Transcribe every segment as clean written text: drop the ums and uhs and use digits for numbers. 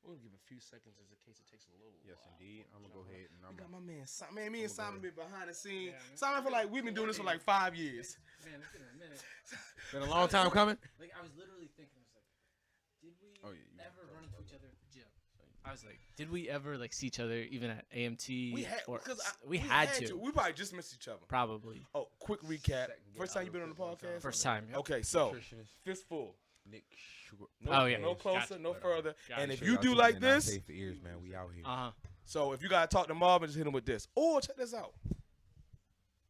We'll give a few seconds just in case it takes a little Yes, while. indeed. I'm gonna go ahead and We I'm got gonna. my man Simon. Man, me and Simon been behind the scenes. Yeah, Simon, I feel like we've been doing this for like 5 years. Man, it's been a minute. Been a long time coming. Like I was literally thinking, I was like, did we Oh, yeah, you ever run into each other at the gym? I was like, did we ever like see each other even at AMT? We had or because we had to. We probably just missed each other. Probably Oh, quick recap. First time you been on the podcast? first time. Yep. Okay, so Nutritionist fistful. Nick Sugar. No, Oh, yeah. no closer, Gotcha. no further. Gotcha. And if Sure, you y'all do tuned like in, not this, safe for ears, man. We out here. so if you gotta talk to Marvin, just hit him with this. Or check this out.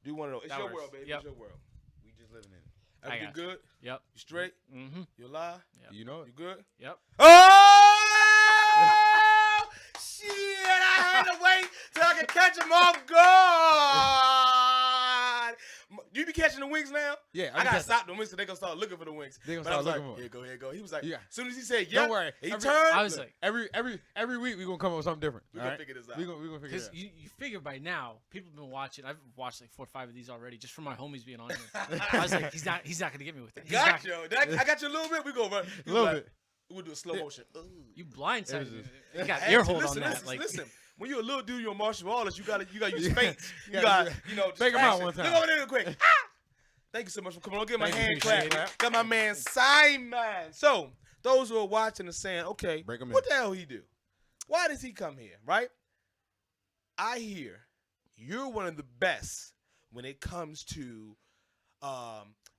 Do one of those. It's That your works. world, baby. Yep. It's your world. We just living in it. I Everything got good? Yep. You straight? Mm-hmm. You alive? Yep. You know it. You good? Yep. Oh! Shit! I had to wait till I could catch him off guard. You be catching the wings now? Yeah, I gotta stop the wings because they gonna start looking for the wings. They gonna But I start was looking like, for yeah, it. go ahead, go. He was like, Yeah. as soon as he said, yeah, Don't worry. he Every- turned. I was like, Every week we gonna come up with something different. we all gonna right? figure this out. We gonna figure it because out. you figure by now people have been watching. I've watched like 4 or 5 of these already just from my homies being on here. I was like, he's not gonna get me with it. He's Got not- you. I got you a little bit. We go run. A little like, bit. We'll do a slow motion. Ooh. You blindsided me. just- You got Hey, ear hold listen, on that. listen, Like, listen. When you're a little dude, you're a martial artist. You gotta use feints. You gotta got just fake 'em out distraction. one time. Look over there real quick. Ah! Thank you so much for coming on. Give my Thank you, hand appreciate clap. it. Got my man Simon. So those who are watching are saying, okay, Break 'em what in. the hell he do? Why does he come here? Right? I hear you're one of the best when it comes to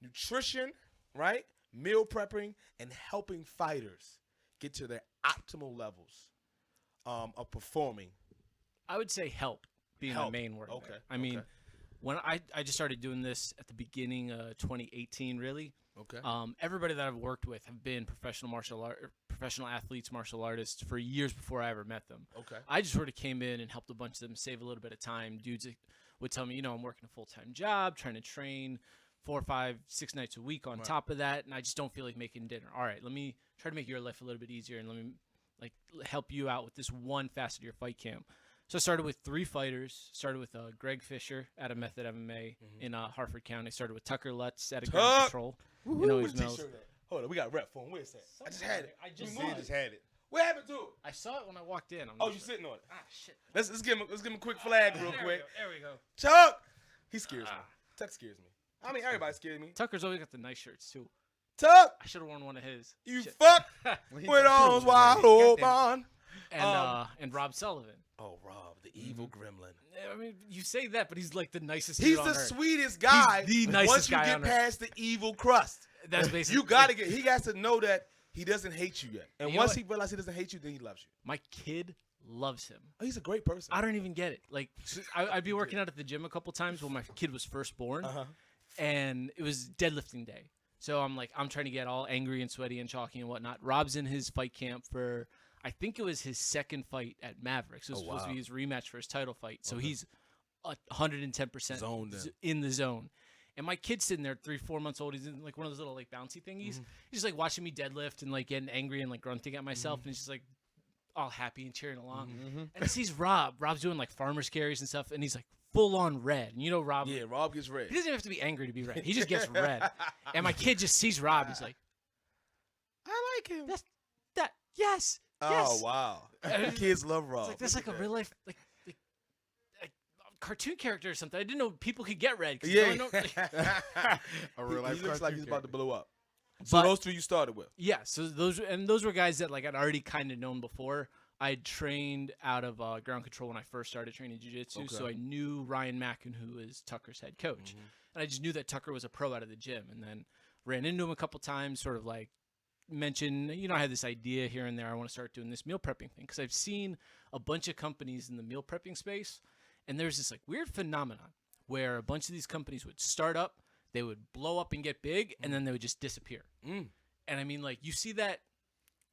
nutrition, right? Meal prepping and helping fighters get to their optimal levels of performing. I would say help being Help. the main word. Okay, there. I mean, okay. when I just started doing this at the beginning of 2018, really. Okay. Everybody that I've worked with have been professional athletes, martial artists for years before I ever met them. Okay. I just sort of came in and helped a bunch of them save a little bit of time. Dudes would tell me, I'm working a full-time job, trying to train 4, 5, 6 nights a week on top of that, and I just don't feel like making dinner. All right, let me try to make your life a little bit easier, and let me help you out with this one facet of your fight camp. So I started with 3 fighters. Started with Greg Fisher out of Method MMA in Hartford County. Started with Tucker Lutz out of Ground Control. Where's the t-shirt at? Hold on, we got a rep for him. Where's that? I just had it. I just We saw moved it. it. had it. What happened to it? I saw it when I walked in. Oh, you sitting on it. Ah, shit. Let's give him a quick flag real quick. There we go. Chuck, he scares me. Tuck scares me. I mean, everybody scares me. Tucker's always got the nice shirts, too. Tuck, I should have worn one of his. you Shit. fuck When he with got arms killed, wide like, goddamn. open. And Rob Sullivan. Oh, Rob, the evil gremlin. I mean, you say that, but he's like the nicest He's dude on the earth. sweetest guy. He's the nicest once you guy get on earth. past the evil crust. That's basically You gotta get. He has to know that he doesn't hate you yet. And You know once what? he realizes he doesn't hate you, then he loves you. My kid loves him. Oh, he's a great person. I don't even get it. Like, I'd be working out at the gym a couple times when my kid was first born, and it was deadlifting day. So I'm trying to get all angry and sweaty and chalky and whatnot. Rob's in his fight camp for, I think it was his second fight at Mavericks. It was supposed to be his rematch for his title fight. So he's 110% Zoned in the zone. And my kid's sitting there, 3, 4 months old. He's in like one of those little like bouncy thingies. He's just like watching me deadlift and like getting angry and like grunting at myself. And he's just like all happy and cheering along. And he sees Rob. Rob's doing like farmer's carries and stuff. And he's like full on red. And you know Rob. Yeah, Rob gets red. He doesn't even have to be angry to be red. He just gets red. And my kid just sees Rob. He's like, I like him. yes. Oh, yes. wow. Kids love Rob. It's like that's like a real life like cartoon character or something. I didn't know people could get red. Yeah. A real life he looks like cartoon he's about to character. blow up. So But- those 3 you started with. Yeah, so those were guys that like I'd already kind of known before. I'd trained out of Ground Control when I first started training jiu-jitsu, so I knew Ryan Mackin, who is Tucker's head coach. And I just knew that Tucker was a pro out of the gym, and then ran into him a couple times, sort of like mentioned, I had this idea here and there. I want to start doing this meal prepping thing because I've seen a bunch of companies in the meal prepping space, and there's this like weird phenomenon where a bunch of these companies would start up, they would blow up and get big, and then they would just disappear. And I mean, like, you see that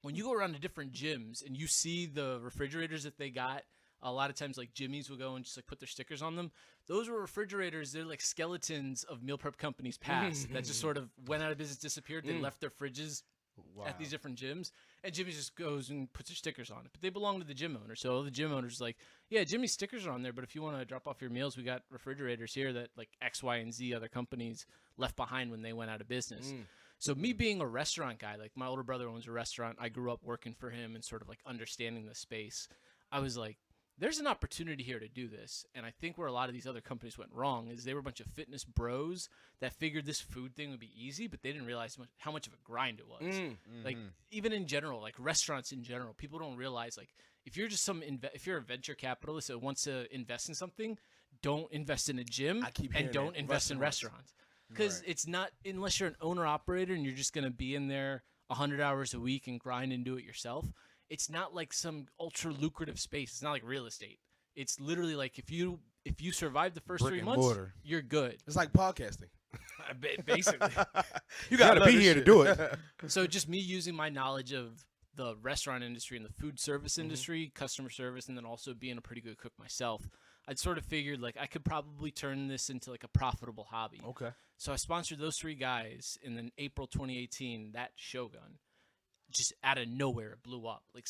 when you go around to different gyms and you see the refrigerators that they got. A lot of times, like, Jimmy's will go and just like put their stickers on them. Those were refrigerators. They're like skeletons of meal prep companies past that just sort of went out of business, disappeared. They left their fridges at these different gyms, and Jimmy just goes and puts their stickers on it. But they belong to the gym owner, so the gym owner's like, yeah, Jimmy's stickers are on there, but if you want to drop off your meals, we got refrigerators here that like X, Y, and Z other companies left behind when they went out of business. So me being a restaurant guy, like my older brother owns a restaurant. I grew up working for him and sort of like understanding the space. I was like, there's an opportunity here to do this. And I think where a lot of these other companies went wrong is they were a bunch of fitness bros that figured this food thing would be easy, but they didn't realize how much of a grind it was. Like even in general, like restaurants in general, people don't realize like if you're just if you're a venture capitalist that wants to invest in something, don't invest in a gym and don't invest in restaurants. Because it's not, unless you're an owner operator and you're just going to be in there 100 hours a week and grind and do it yourself, it's not like some ultra lucrative space. It's not like real estate. It's literally like if you survive the first 3 months, you're good. It's like podcasting. Basically. You gotta be here to do it. So just me using my knowledge of the restaurant industry and the food service industry, customer service, and then also being a pretty good cook myself, I'd sort of figured like I could probably turn this into like a profitable hobby. Okay. So I sponsored those 3 guys, and then April 2018, that Shogun, just out of nowhere, it blew up. Like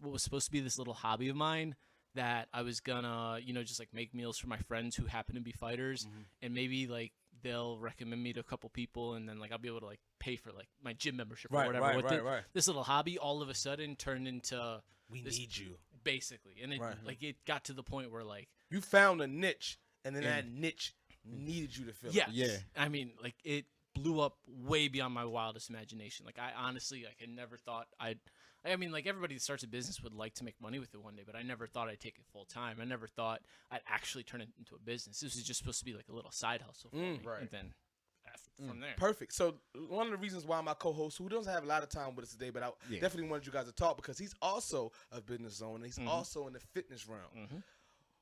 what was supposed to be this little hobby of mine that I was gonna, just like make meals for my friends who happen to be fighters, and maybe like they'll recommend me to a couple people, and then like I'll be able to like pay for like my gym membership or whatever. Right. This little hobby all of a sudden turned into we need you basically, and it like it got to the point where like you found a niche, and then that niche needed you to fill it. Yeah. I mean, like it blew up way beyond my wildest imagination. Like I honestly, like I never thought I mean, like everybody that starts a business would like to make money with it one day, but I never thought I'd take it full time. I never thought I'd actually turn it into a business. This was just supposed to be like a little side hustle for me. Right. And then from there. Perfect. So one of the reasons why my co-host, who doesn't have a lot of time with us today, but I definitely wanted you guys to talk because he's also a business owner. He's also in the fitness realm.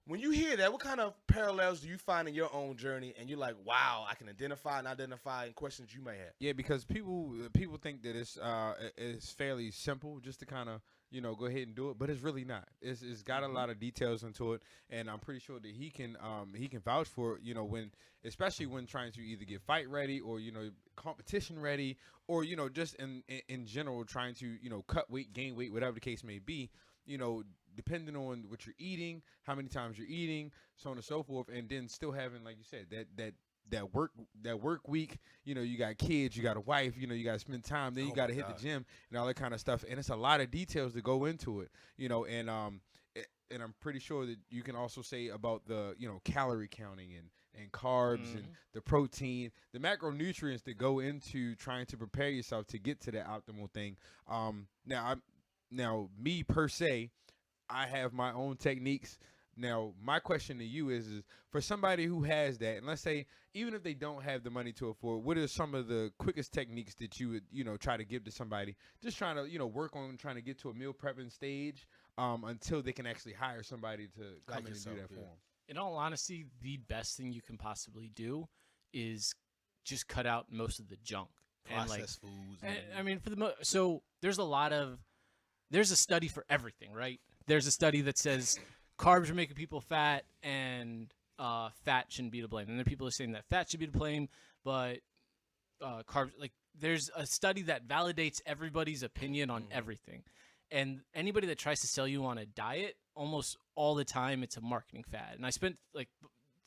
When you hear that, what kind of parallels do you find in your own journey? And you're like, wow, I can identify and questions you may have. Yeah, because people think that it's fairly simple just to kind of go ahead and do it, but it's really not. It's got a lot of details into it, and I'm pretty sure that he can vouch for it. Especially when trying to either get fight ready or competition ready, or just in general trying to cut weight, gain weight, whatever the case may be. Depending on what you're eating, how many times you're eating, so on and so forth, and then still having, like you said, that work week. You got kids, you got a wife, you got to spend time. Then you got to hit the gym and all that kind of stuff. And it's a lot of details that go into it. And I'm pretty sure that you can also say about the calorie counting and carbs and the protein, the macronutrients that go into trying to prepare yourself to get to that optimal thing. Now me per se, I have my own techniques. Now, my question to you is for somebody who has that, and let's say even if they don't have the money to afford, what are some of the quickest techniques that you would try to give to somebody just trying to work on trying to get to a meal prepping stage until they can actually hire somebody to come in and do that for them? In all honesty, the best thing you can possibly do is just cut out most of the junk. Processed foods. I mean, for the so there's a study for everything, right? There's a study that says carbs are making people fat and fat shouldn't be to blame. And there are people who are saying that fat should be to blame, but carbs, like there's a study that validates everybody's opinion on everything. And anybody that tries to sell you on a diet, almost all the time it's a marketing fad. And I spent like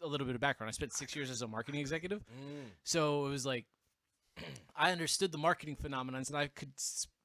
a little bit of background. I spent 6 years as a marketing executive. So it was like I understood the marketing phenomenons and I could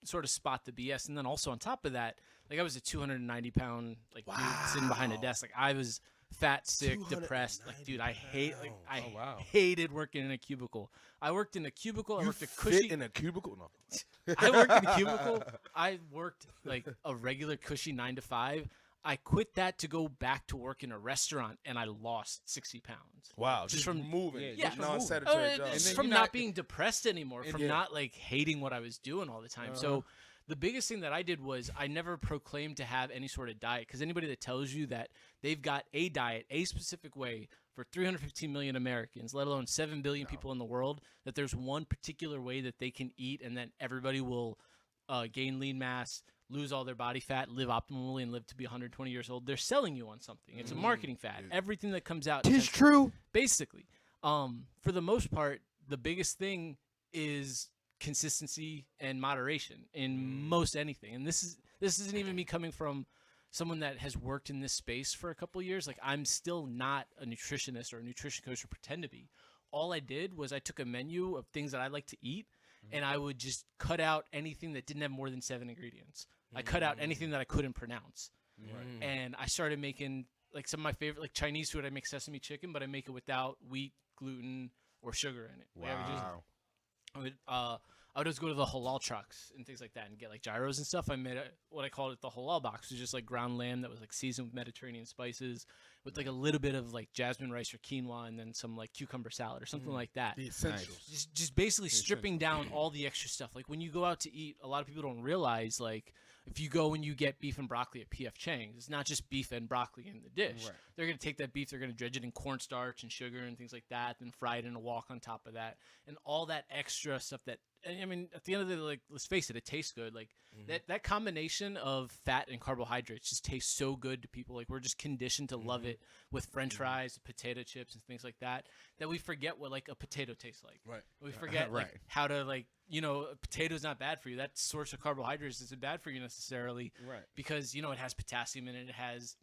sort of spot the BS. And then also on top of that, like I was a 290-pound dude sitting behind a desk. Like I was fat, sick, depressed. Like dude, I hated working in a cubicle. I worked in a cubicle. I worked a cushy in a cubicle. No. I worked in a cubicle. I worked like a regular cushy 9 to 5. I quit that to go back to work in a restaurant, and I lost 60 pounds. Wow, just from moving. Yeah, non-sedentary jobs. Just from not being depressed anymore, from not like hating what I was doing all the time. So the biggest thing that I did was I never proclaimed to have any sort of diet, because anybody that tells you that they've got a diet, a specific way for 315 million Americans, let alone 7 billion people in the world, that there's one particular way that they can eat and then everybody will gain lean mass, lose all their body fat, live optimally, and live to be 120 years old. They're selling you on something. It's a marketing fad. Everything that comes out is true. Basically, for the most part, the biggest thing is consistency and moderation in most anything. And this isn't even me coming from someone that has worked in this space for a couple of years. Like I'm still not a nutritionist or a nutrition coach or pretend to be. All I did was I took a menu of things that I like to eat, and I would just cut out anything that didn't have more than 7 ingredients. I cut out anything that I couldn't pronounce. And I started making like some of my favorite, like Chinese food. I make sesame chicken, but I make it without wheat, gluten, or sugar in it. Wow. I would just go to the halal trucks and things like that and get like gyros and stuff. I made what I called it the halal box. It was just like ground lamb that was like seasoned with Mediterranean spices with like a little bit of like jasmine rice or quinoa and then some like cucumber salad or something like that. The essentials. Just basically stripping down all the extra stuff. Like when you go out to eat, a lot of people don't realize like if you go and you get beef and broccoli at P.F. Chang's, it's not just beef and broccoli in the dish. Right. They're going to take that beef, they're going to dredge it in cornstarch and sugar and things like that, then fry it in a wok on top of that. And all that extra stuff that, I mean, at the end of the day, like, let's face it, it tastes good. Like, that combination of fat and carbohydrates just tastes so good to people. Like, we're just conditioned to love it with french fries, potato chips, and things like that, that we forget what, like, a potato tastes like. Right. We forget, like, how to, like, you know, a potato's not bad for you. That source of carbohydrates isn't bad for you necessarily. Right. Because, you know, it has potassium in it. It has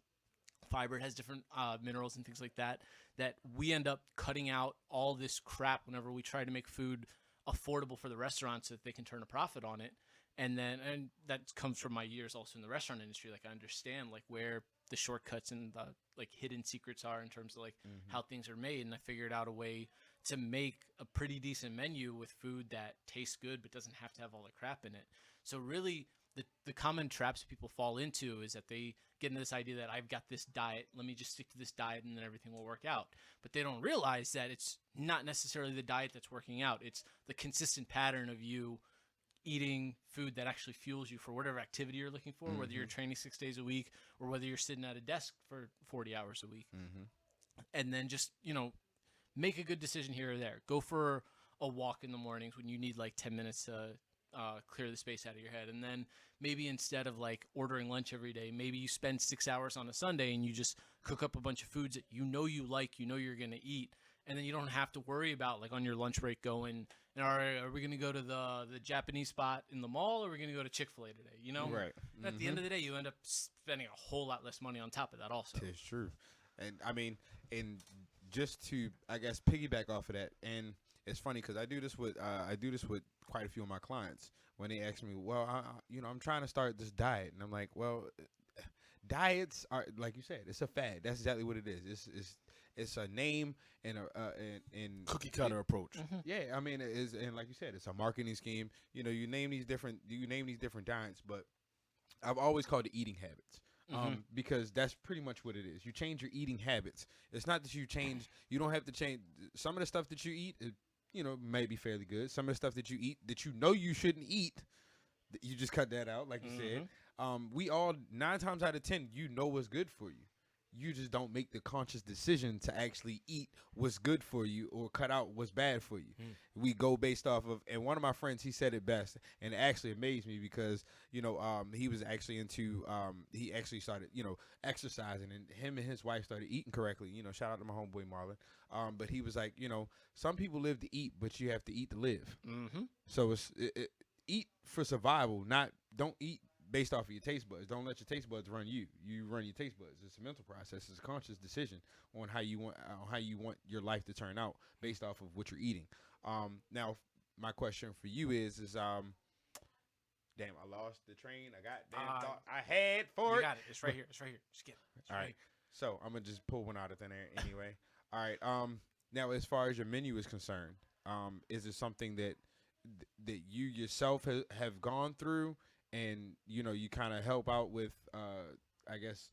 fiber. It has different minerals and things like that, that we end up cutting out all this crap whenever we try to make food affordable for the restaurant so that they can turn a profit on it. And that comes from my years also in the restaurant industry. Like I understand like where the shortcuts and the like hidden secrets are in terms of like how things are made. And I figured out a way to make a pretty decent menu with food that tastes good but doesn't have to have all the crap in it. So really the common traps people fall into is that they get into this idea that I've got this diet, let me just stick to this diet and then everything will work out. But they don't realize that it's not necessarily the diet that's working out. It's the consistent pattern of you eating food that actually fuels you for whatever activity you're looking for, whether you're training 6 days a week or whether you're sitting at a desk for 40 hours a week. And then just, you know, make a good decision here or there. Go for a walk in the mornings when you need like 10 minutes to clear the space out of your head. And then maybe instead of like ordering lunch every day, maybe you spend 6 hours on a Sunday and you just cook up a bunch of foods that you know you like, you know you're going to eat. And then you don't have to worry about like on your lunch break going, and are we going to go to the Japanese spot in the mall or are we going to go to Chick-fil-A today? You know? Right. And at the end of the day, you end up spending a whole lot less money on top of that also. It's true. And I mean, and just to, I guess, piggyback off of that, and it's funny because I do this with quite a few of my clients when they ask me, well, I'm trying to start this diet, and I'm like, well, diets are, like you said, it's a fad. That's exactly what it is. It's a name and a cookie cutter approach. Yeah, I mean, it is, and like you said, it's a marketing scheme. You know, you name these different diets, but I've always called it eating habits. Because that's pretty much what it is. You change your eating habits. It's not that you don't have to change some of the stuff that you eat. You know, may be fairly good. Some of the stuff that you eat that you know you shouldn't eat, you just cut that out, like you said. We all 9 times out of 10, you know what's good for you. You just don't make the conscious decision to actually eat what's good for you or cut out what's bad for you. We go based off of, and one of my friends, he said it best, and it actually amazed me because, you know, he was actually into, he actually started, you know, exercising, and him and his wife started eating correctly. You know, shout out to my homeboy Marlon. But he was like, you know, some people live to eat, but you have to eat to live. So eat for survival, don't eat based off of your taste buds. Don't let your taste buds run you. You run your taste buds. It's a mental process. It's a conscious decision on how you want your life to turn out based off of what you're eating. Now, my question for you is damn, I lost the train. I got thought I had for You it. got it. It's right here. It's right here. Just get it. All right. So I'm gonna just pull one out of thin air anyway. All right. Now, as far as your menu is concerned, is it something that you yourself have gone through? And, you know, you kind of help out with, I guess,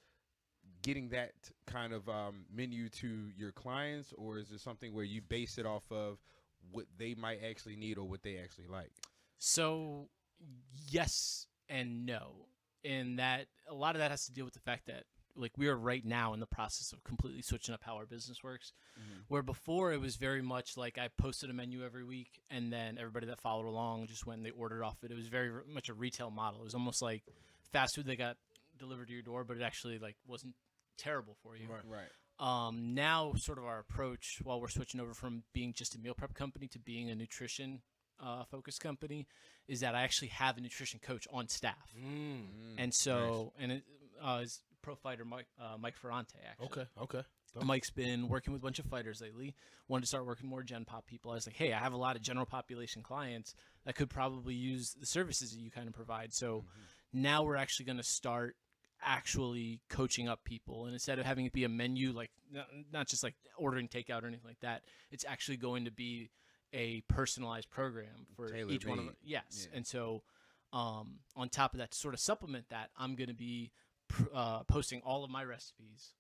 getting that kind of menu to your clients? Or is it something where you base it off of what they might actually need or what they actually like? So, yes and no. And that a lot of that has to deal with the fact that, like, we are right now in the process of completely switching up how our business works. Where before it was very much like I posted a menu every week and then everybody that followed along just went and they ordered off it. It was very much a retail model. It was almost like fast food that got delivered to your door, but it actually like wasn't terrible for you. Right. Now sort of our approach while we're switching over from being just a meal prep company to being a nutrition focused company is that I actually have a nutrition coach on staff. And so, and it is pro fighter Mike Ferrante, actually. Okay. Mike's been working with a bunch of fighters lately. Wanted to start working more Gen Pop people. I was like, hey, I have a lot of general population clients that could probably use the services that you kind of provide. So now we're actually going to start actually coaching up people. And instead of having it be a menu, like not just like ordering takeout or anything like that, it's actually going to be a personalized program for each one of them. Yes. Yeah. And so on top of that, to sort of supplement that, I'm going to be posting all of my recipes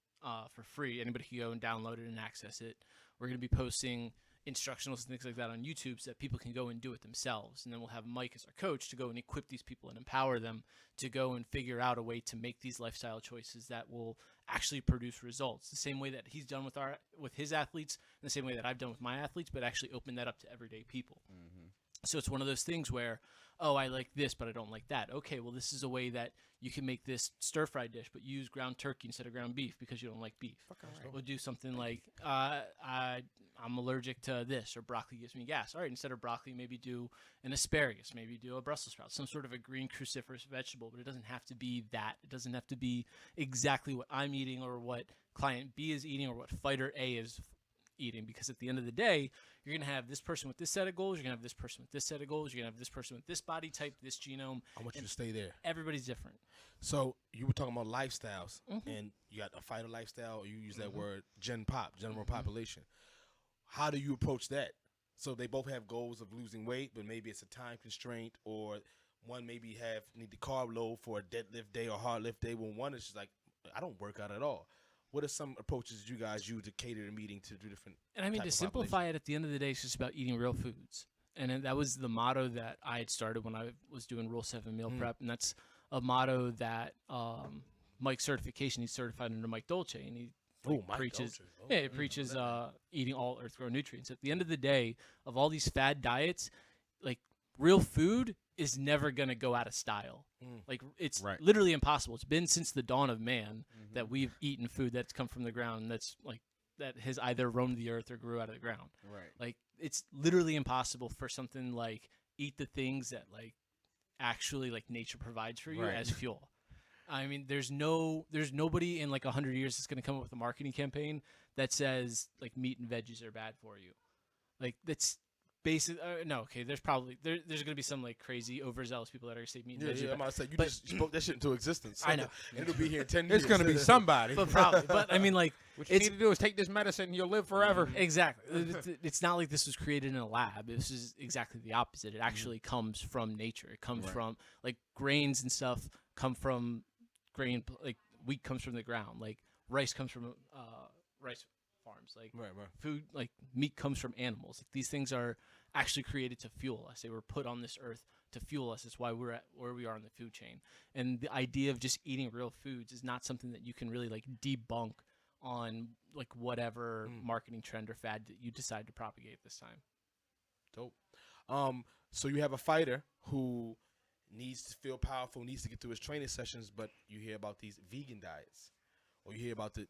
for free. Anybody can go and download it and access it. We're going to be posting instructionals and things like that on YouTube so that people can go and do it themselves. And then we'll have Mike as our coach to go and equip these people and empower them to go and figure out a way to make these lifestyle choices that will actually produce results. The same way that he's done with his athletes, and the same way that I've done with my athletes, but actually open that up to everyday people. So it's one of those things where, oh, I like this, but I don't like that. Okay, well, this is a way that you can make this stir-fry dish, but use ground turkey instead of ground beef because you don't like beef. Right. We'll do something like, I'm allergic to this, or broccoli gives me gas. All right, instead of broccoli, maybe do an asparagus, maybe do a Brussels sprout, some sort of a green cruciferous vegetable, but it doesn't have to be that. It doesn't have to be exactly what I'm eating or what client B is eating or what fighter A is eating, because at the end of the day, you're going to have this person with this set of goals, you're going to have this person with this set of goals, you're going to have this person with this body type, this genome. I want you to stay there. Everybody's different. So you were talking about lifestyles, and you got a fighter lifestyle, or you use that word Gen Pop, general population. How do you approach that? So they both have goals of losing weight, but maybe it's a time constraint, or one maybe need the carb load for a deadlift day or hard lift day, when one is just like, I don't work out at all. What are some approaches you guys use to cater a meeting to do different? And I mean, to simplify it, at the end of the day, it's just about eating real foods. And that was the motto that I had started when I was doing Rule 7 meal prep. And that's a motto that Mike's certification, he's certified under Mike Dolce. And he preaches, he preaches eating all earth-grown nutrients. At the end of the day, of all these fad diets, like real food is never going to go out of style. Like it's literally impossible. It's been since the dawn of man that we've eaten food that's come from the ground that's like that has either roamed the earth or grew out of the ground. Right. Like it's literally impossible for something like eat the things that like actually like nature provides for you as fuel. I mean, there's nobody in like 100 years that's going to come up with a marketing campaign that says like meat and veggies are bad for you. Like that's basic. No, okay. There's probably there's going to be some like crazy overzealous people that are going to say meat and veggies. Yeah, I'm about to say you just spoke that shit into existence. I know. It'll be here in 10 years. It's going to be somebody. But I mean, like what you need to do is take this medicine and you'll live forever. Exactly. It's not like this was created in a lab. This is exactly the opposite. It actually comes from nature. It comes from like grains and stuff come from grain, like wheat comes from the ground, like rice comes from rice farms, like food, like meat comes from animals. Like these things are actually created to fuel us. They were put on this earth to fuel us. That's why we're at where we are in the food chain. And the idea of just eating real foods is not something that you can really like debunk on like whatever marketing trend or fad that you decide to propagate this time. Dope. So you have a fighter who needs to feel powerful, needs to get through his training sessions, but you hear about these vegan diets, or you hear about the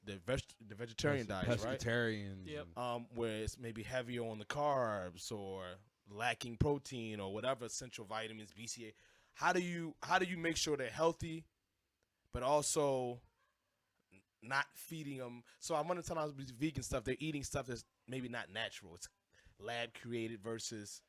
vegetarian diets, right? Pescatarians. Yep. Where it's maybe heavier on the carbs or lacking protein or whatever essential vitamins, BCA. How do you make sure they're healthy, but also not feeding them? So I'm gonna tell them vegan stuff. They're eating stuff that's maybe not natural. It's lab created versus,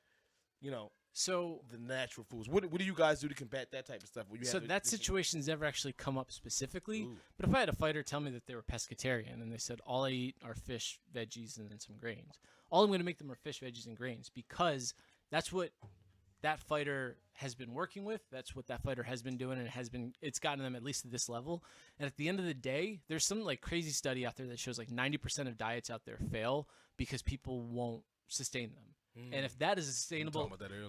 so the natural foods. What do you guys do to combat that type of stuff? So that situation's never actually come up specifically. Ooh. But if I had a fighter tell me that they were pescatarian and they said all I eat are fish, veggies, and then some grains, all I'm going to make them are fish, veggies, and grains, because that's what that fighter has been working with. That's what that fighter has been doing, and it's gotten them at least to this level. And at the end of the day, there's some like crazy study out there that shows like 90% of diets out there fail because people won't sustain them. And if that is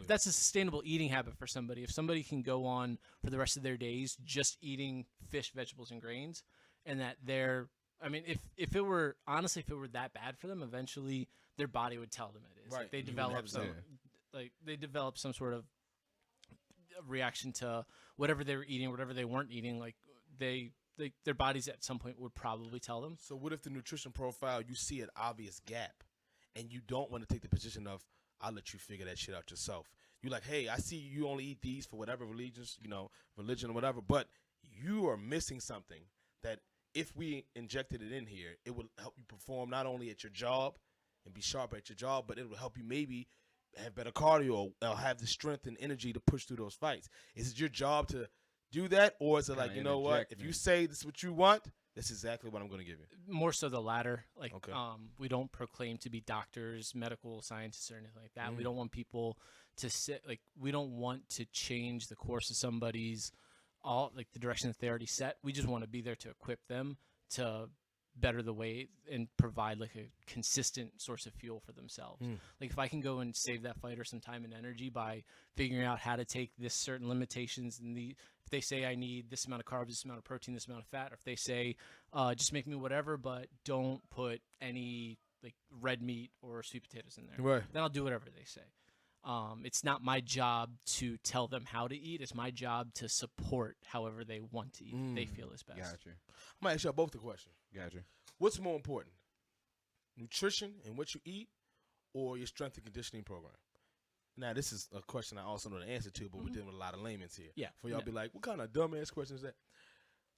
that's a sustainable eating habit for somebody, if somebody can go on for the rest of their days just eating fish, vegetables, and grains, and that if it were that bad for them, eventually their body would tell them it is. Right. Like they develop some sort of reaction to whatever they were eating, whatever they weren't eating. Like their bodies at some point would probably tell them. So what if the nutrition profile, you see an obvious gap, and you don't want to take the position of, I'll let you figure that shit out yourself. You're like, hey, I see you only eat these for whatever religion or whatever, but you are missing something that if we injected it in here, it would help you perform not only at your job and be sharp at your job, but it will help you maybe have better cardio or have the strength and energy to push through those fights. Is it your job to do that, or is it like, you know what, if you say this is what you want, that's exactly what I'm going to give you? More so the latter. Like, Okay. We don't proclaim to be doctors, medical scientists, or anything like that. We don't want people to sit, like, we don't want to change the course of somebody's, the direction that they already set. We just want to be there to equip them to better the weight and provide like a consistent source of fuel for themselves. Like if I can go and save that fighter some time and energy by figuring out how to take this certain limitations and if they say I need this amount of carbs, this amount of protein, this amount of fat, or if they say just make me whatever, but don't put any like red meat or sweet potatoes in there, Right. then I'll do whatever they say. It's not my job to tell them how to eat. It's my job to support however they want to eat. They feel is best. Gotcha. I'm going to ask y'all both the question. Gotcha. What's more important, nutrition and what you eat, or your strength and conditioning program? Now, this is a question I also know the answer to, but we're dealing with a lot of layman's here. Yeah. For y'all be like, what kind of dumbass question is that?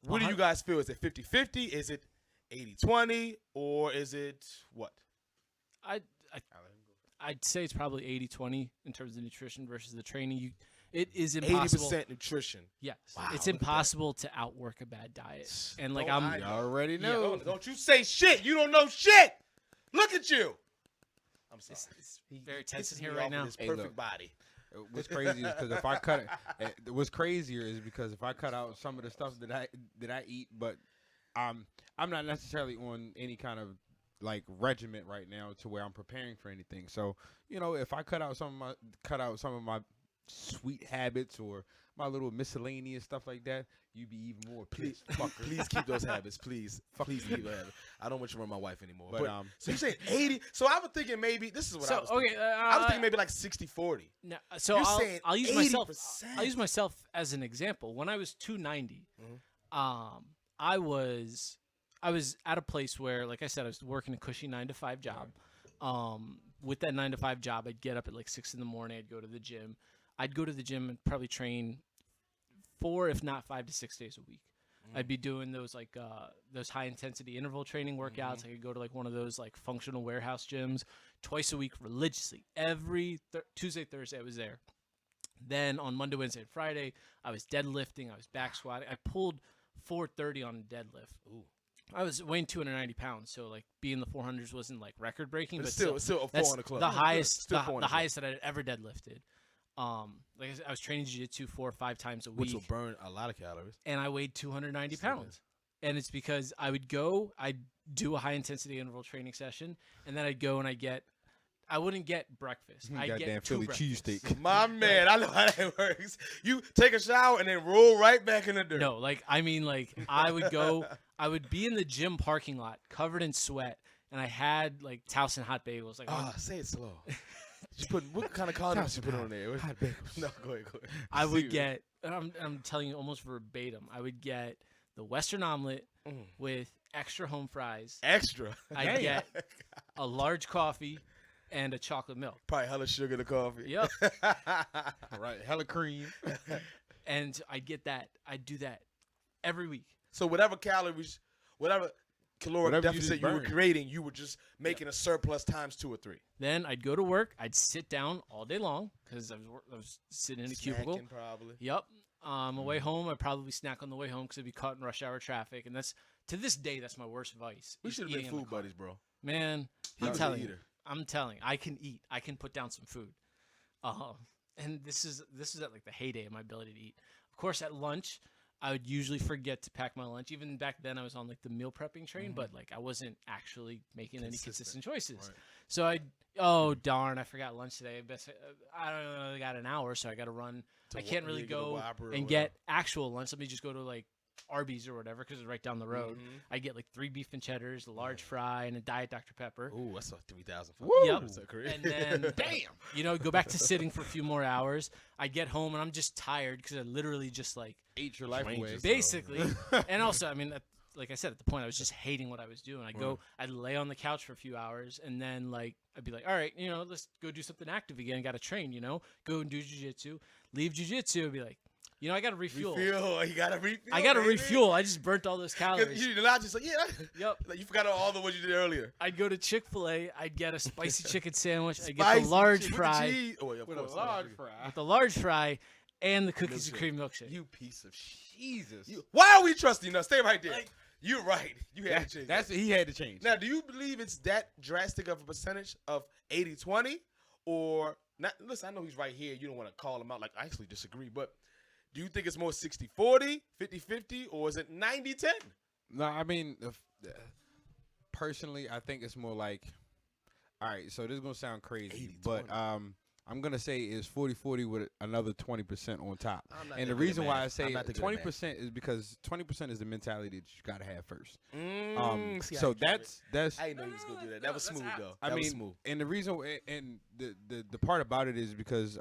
What do you guys feel? Is it 50-50? Is it 80-20? Or is it what? I'd say it's probably 80-20 in terms of nutrition versus the training. It is impossible. 80% nutrition. Yes. Wow, it's look at impossible to outwork a bad diet. And like You already know. Don't you say shit. You don't know shit. Look at you. I'm sorry. It's very tense in here me right off now. This perfect look. body. What's crazy is because if I cut it, what's crazier is because if I cut out some of the stuff that I eat, but I'm not necessarily on any kind of like regiment right now to where I'm preparing for anything. So if I cut out some of my sweet habits or my little miscellaneous stuff like that, you'd be even more pissed. Please keep those habits. Please keep those habits. I don't want you around my wife anymore. But so you saying 80? So I was thinking maybe this is what I was thinking. Okay, I was thinking maybe like 60-40. No, so You're saying I'll use 80%. I'll use myself as an example. When I was 290, I was at a place where, like I said, I was working a cushy 9-to-5 job. With that 9-to-5 job, I'd get up at like 6 in the morning. I'd go to the gym. I'd go to the gym and probably train 4, if not 5 to 6 days a week. I'd be doing those like those high intensity interval training workouts. I could go to like one of those like functional warehouse gyms twice a week religiously. Every Tuesday, Thursday, I was there. Then on Monday, Wednesday, and Friday, I was deadlifting. I was back squatting. I pulled 430 on a deadlift. Ooh. I was weighing 290 pounds, so like being the 400s wasn't like record breaking, but still a 400 club. The highest, the highest that I'd ever deadlifted. Like I said, I was training jiu-jitsu 4 or 5 times a week, which will burn a lot of calories. And I weighed 290 pounds. And it's because I'd do a high intensity interval training session, and then I'd go and I wouldn't get breakfast. I'd get Philly cheesesteak. My man, I know how that works. You take a shower and then roll right back in the dirt. No, like I mean, like I would be in the gym parking lot covered in sweat, and I had like Towson hot bagels. Like, say it slow. What kind of condiments you put on there? Hot bagels. No, go ahead. I would get. I'm telling you almost verbatim. I would get the Western omelet with extra home fries. Extra. I'd get a large coffee and a chocolate milk. Probably hella sugar in the coffee. Yep. Right. Hella cream. And I'd do that every week. So whatever calories, whatever caloric deficit you were creating, you were just making a surplus times 2 or 3. Then I'd go to work. I'd sit down all day long because I was sitting in a cubicle. Probably. Yep. On my way home, I'd probably snack on the way home because I'd be caught in rush hour traffic. And to this day, that's my worst vice. We should have been food buddies, bro. Man, I'm telling you, I can eat. I can put down some food. And this is at like the heyday of my ability to eat. Of course, at lunch, I would usually forget to pack my lunch. Even back then, I was on like the meal prepping train, but like I wasn't actually making any consistent choices. Right. So oh darn, I forgot lunch today. I don't know, I got an hour, so I got to run. I can't really go and get actual lunch. Let me just go to like Arby's or whatever because it's right down the road. I get like 3 beef and cheddars, a large fry, and a Diet Dr. Pepper. Ooh, that's like 3,000. Yep. And then, go back to sitting for a few more hours. I get home and I'm just tired because I literally just like ate your life away. Basically. And also, I mean, like I said, at the point, I was just hating what I was doing. I'd lay on the couch for a few hours, and then like I'd be like, all right, let's go do something active again. Got to train, go and do jiu-jitsu. Leave jiu-jitsu, I'd be like, You know, I got to refuel. You got to refuel. I got to refuel. I just burnt all those calories. You not just like, yeah. Yep. Like you forgot all the ones you did earlier. I'd go to Chick-fil-A. I'd get a spicy chicken sandwich. I'd get the large fry. With a large fry. With the large fry and the cookies and cream milkshake. You piece of Jesus. Why are we trusting you? Stay right there. You're right. You had to change. He had to change. Now, do you believe it's that drastic of a percentage of 80-20? Or not? Listen, I know he's right here. You don't want to call him out. Like, I actually disagree. But do you think it's more 60-40, 50-50, or is it 90-10? No, I mean, personally, I think it's more like, all right, so this is going to sound crazy, 80-20. but I'm going to say it's 40-40 with another 20% on top. And the reason why I say 20% is because 20% is the mentality that you got to have first. So that's I didn't know he was going to do that. That was smooth, though. I mean, smooth. And the reason, and the part about it is because,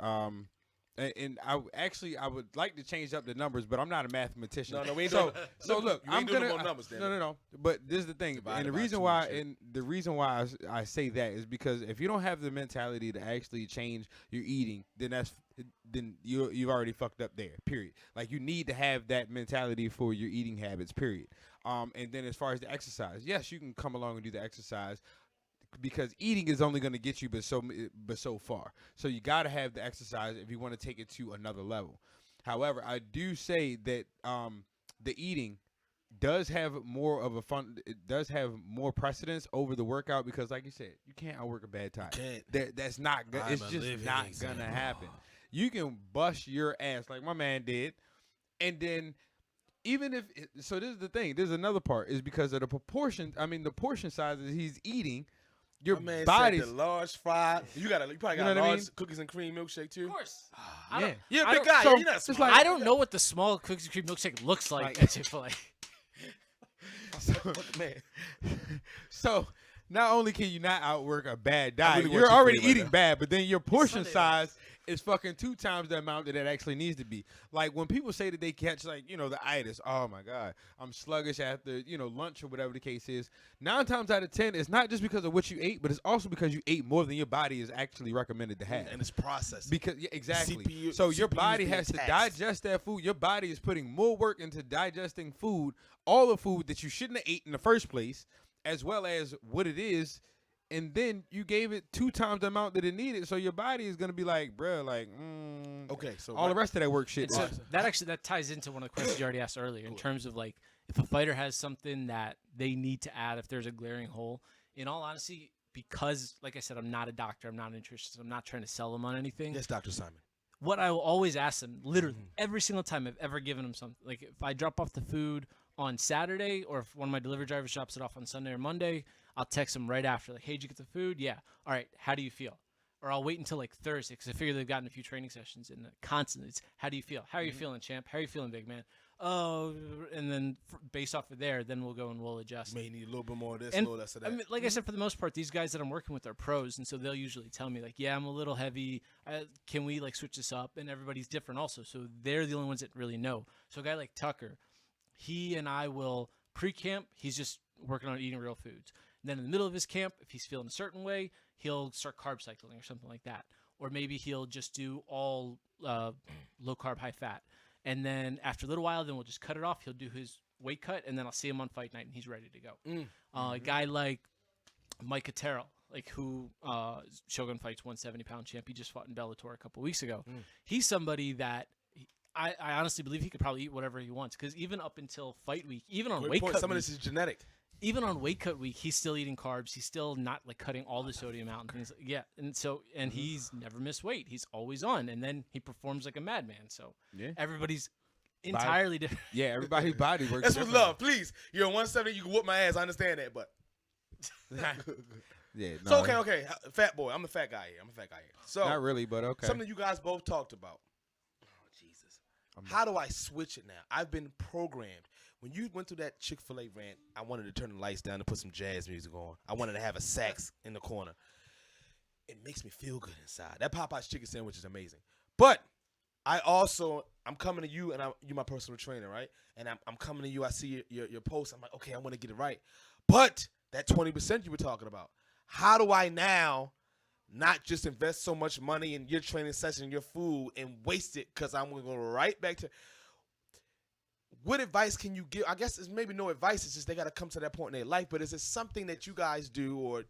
and I would like to change up the numbers, but I'm not a mathematician. No, we ain't so look, I'm gonna more numbers. No. But this is the thing, and the reason why I say that is because if you don't have the mentality to actually change your eating, then you've already fucked up there. Period. Like you need to have that mentality for your eating habits. Period. And then as far as the exercise, yes, you can come along and do the exercise, because eating is only going to get you but so far. So you got to have the exercise if you want to take it to another level. However, I do say that the eating does have more of it does have more precedence over the workout, because like you said, you can't outwork a bad time. That's not good. It's just not going to happen. You can bust your ass like my man did, and then even if so, this is the thing. There's another part, is because of the proportion. I mean, the portion size that he's eating. Your body's the large fry. You probably got large cookies and cream milkshake too. Of course. You're a big guy. So, you're not smart. I don't know what the small cookies and cream milkshake looks like at Chick-fil-A. So not only can you not outwork a bad diet, you're already eating bad, but then your portion size is fucking 2 times the amount that it actually needs to be. Like when people say that they catch the itis, oh my God, I'm sluggish after, lunch or whatever the case is. 9 times out of 10, it's not just because of what you ate, but it's also because you ate more than your body is actually recommended to have. And it's processed. Because exactly. So your body has to digest that food. Your body is putting more work into digesting food, all the food that you shouldn't have ate in the first place, as well as what it is. And then you gave it 2 times the amount that it needed, so your body is gonna be like, bruh, okay. So all the rest of that work shit. So that ties into one of the questions you already asked earlier, in terms of like if a fighter has something that they need to add, if there's a glaring hole. In all honesty, because like I said, I'm not a doctor, I'm not interested, I'm not trying to sell them on anything. Yes, Dr. Simon. What I will always ask them, literally every single time I've ever given them something, like if I drop off the food on Saturday, or if one of my delivery drivers drops it off on Sunday or Monday, I'll text them right after, like, hey, did you get the food? Yeah. All right, how do you feel? Or I'll wait until like Thursday, because I figure they've gotten a few training sessions, and constantly it's, how do you feel? How are you feeling, champ? How are you feeling, big man? Oh, and then based off of there, then we'll go and we'll adjust. May need a little bit more of this, and, a little less of that. I mean, like I said, for the most part, these guys that I'm working with are pros, and so they'll usually tell me, like, yeah, I'm a little heavy. Can we, like, switch this up? And everybody's different also, so they're the only ones that really know. So a guy like Tucker, he and I will pre-camp, he's just working on eating real foods. And then in the middle of his camp, if he's feeling a certain way, he'll start carb cycling or something like that. Or maybe he'll just do all low carb, high fat. And then after a little while, then we'll just cut it off. He'll do his weight cut, and then I'll see him on fight night, and he's ready to go. A guy like Mike Cotero, like who Shogun Fights 170-pound champ, he just fought in Bellator a couple weeks ago. He's somebody that I honestly believe he could probably eat whatever he wants, because even up until fight week, even on weight cut some week, of this is genetic. Even on weight cut week, he's still eating carbs. He's still not like cutting all the sodium out and things. Yeah, and so he's never missed weight. He's always on, and then he performs like a madman. So everybody's entirely different. Yeah, everybody's body works. That's what's love. Please, you're 170. You can whoop my ass. I understand that, but yeah. No, so okay. Fat boy. I'm a fat guy here. So not really, but okay. Something you guys both talked about. Oh Jesus! How do I switch it now? I've been programmed. When you went through that Chick-fil-A rant, I wanted to turn the lights down and put some jazz music on. I wanted to have a sax in the corner. It makes me feel good inside. That Popeye's chicken sandwich is amazing. But I'm coming to you, and you're my personal trainer, right? And I'm coming to you. I see your post. I'm like, okay, I want to get it right. But that 20% you were talking about, how do I now not just invest so much money in your training session, your food, and waste it because I'm going to go right back to. What advice can you give? I guess it's maybe no advice. It's just they got to come to that point in their life. But is it something that you guys do or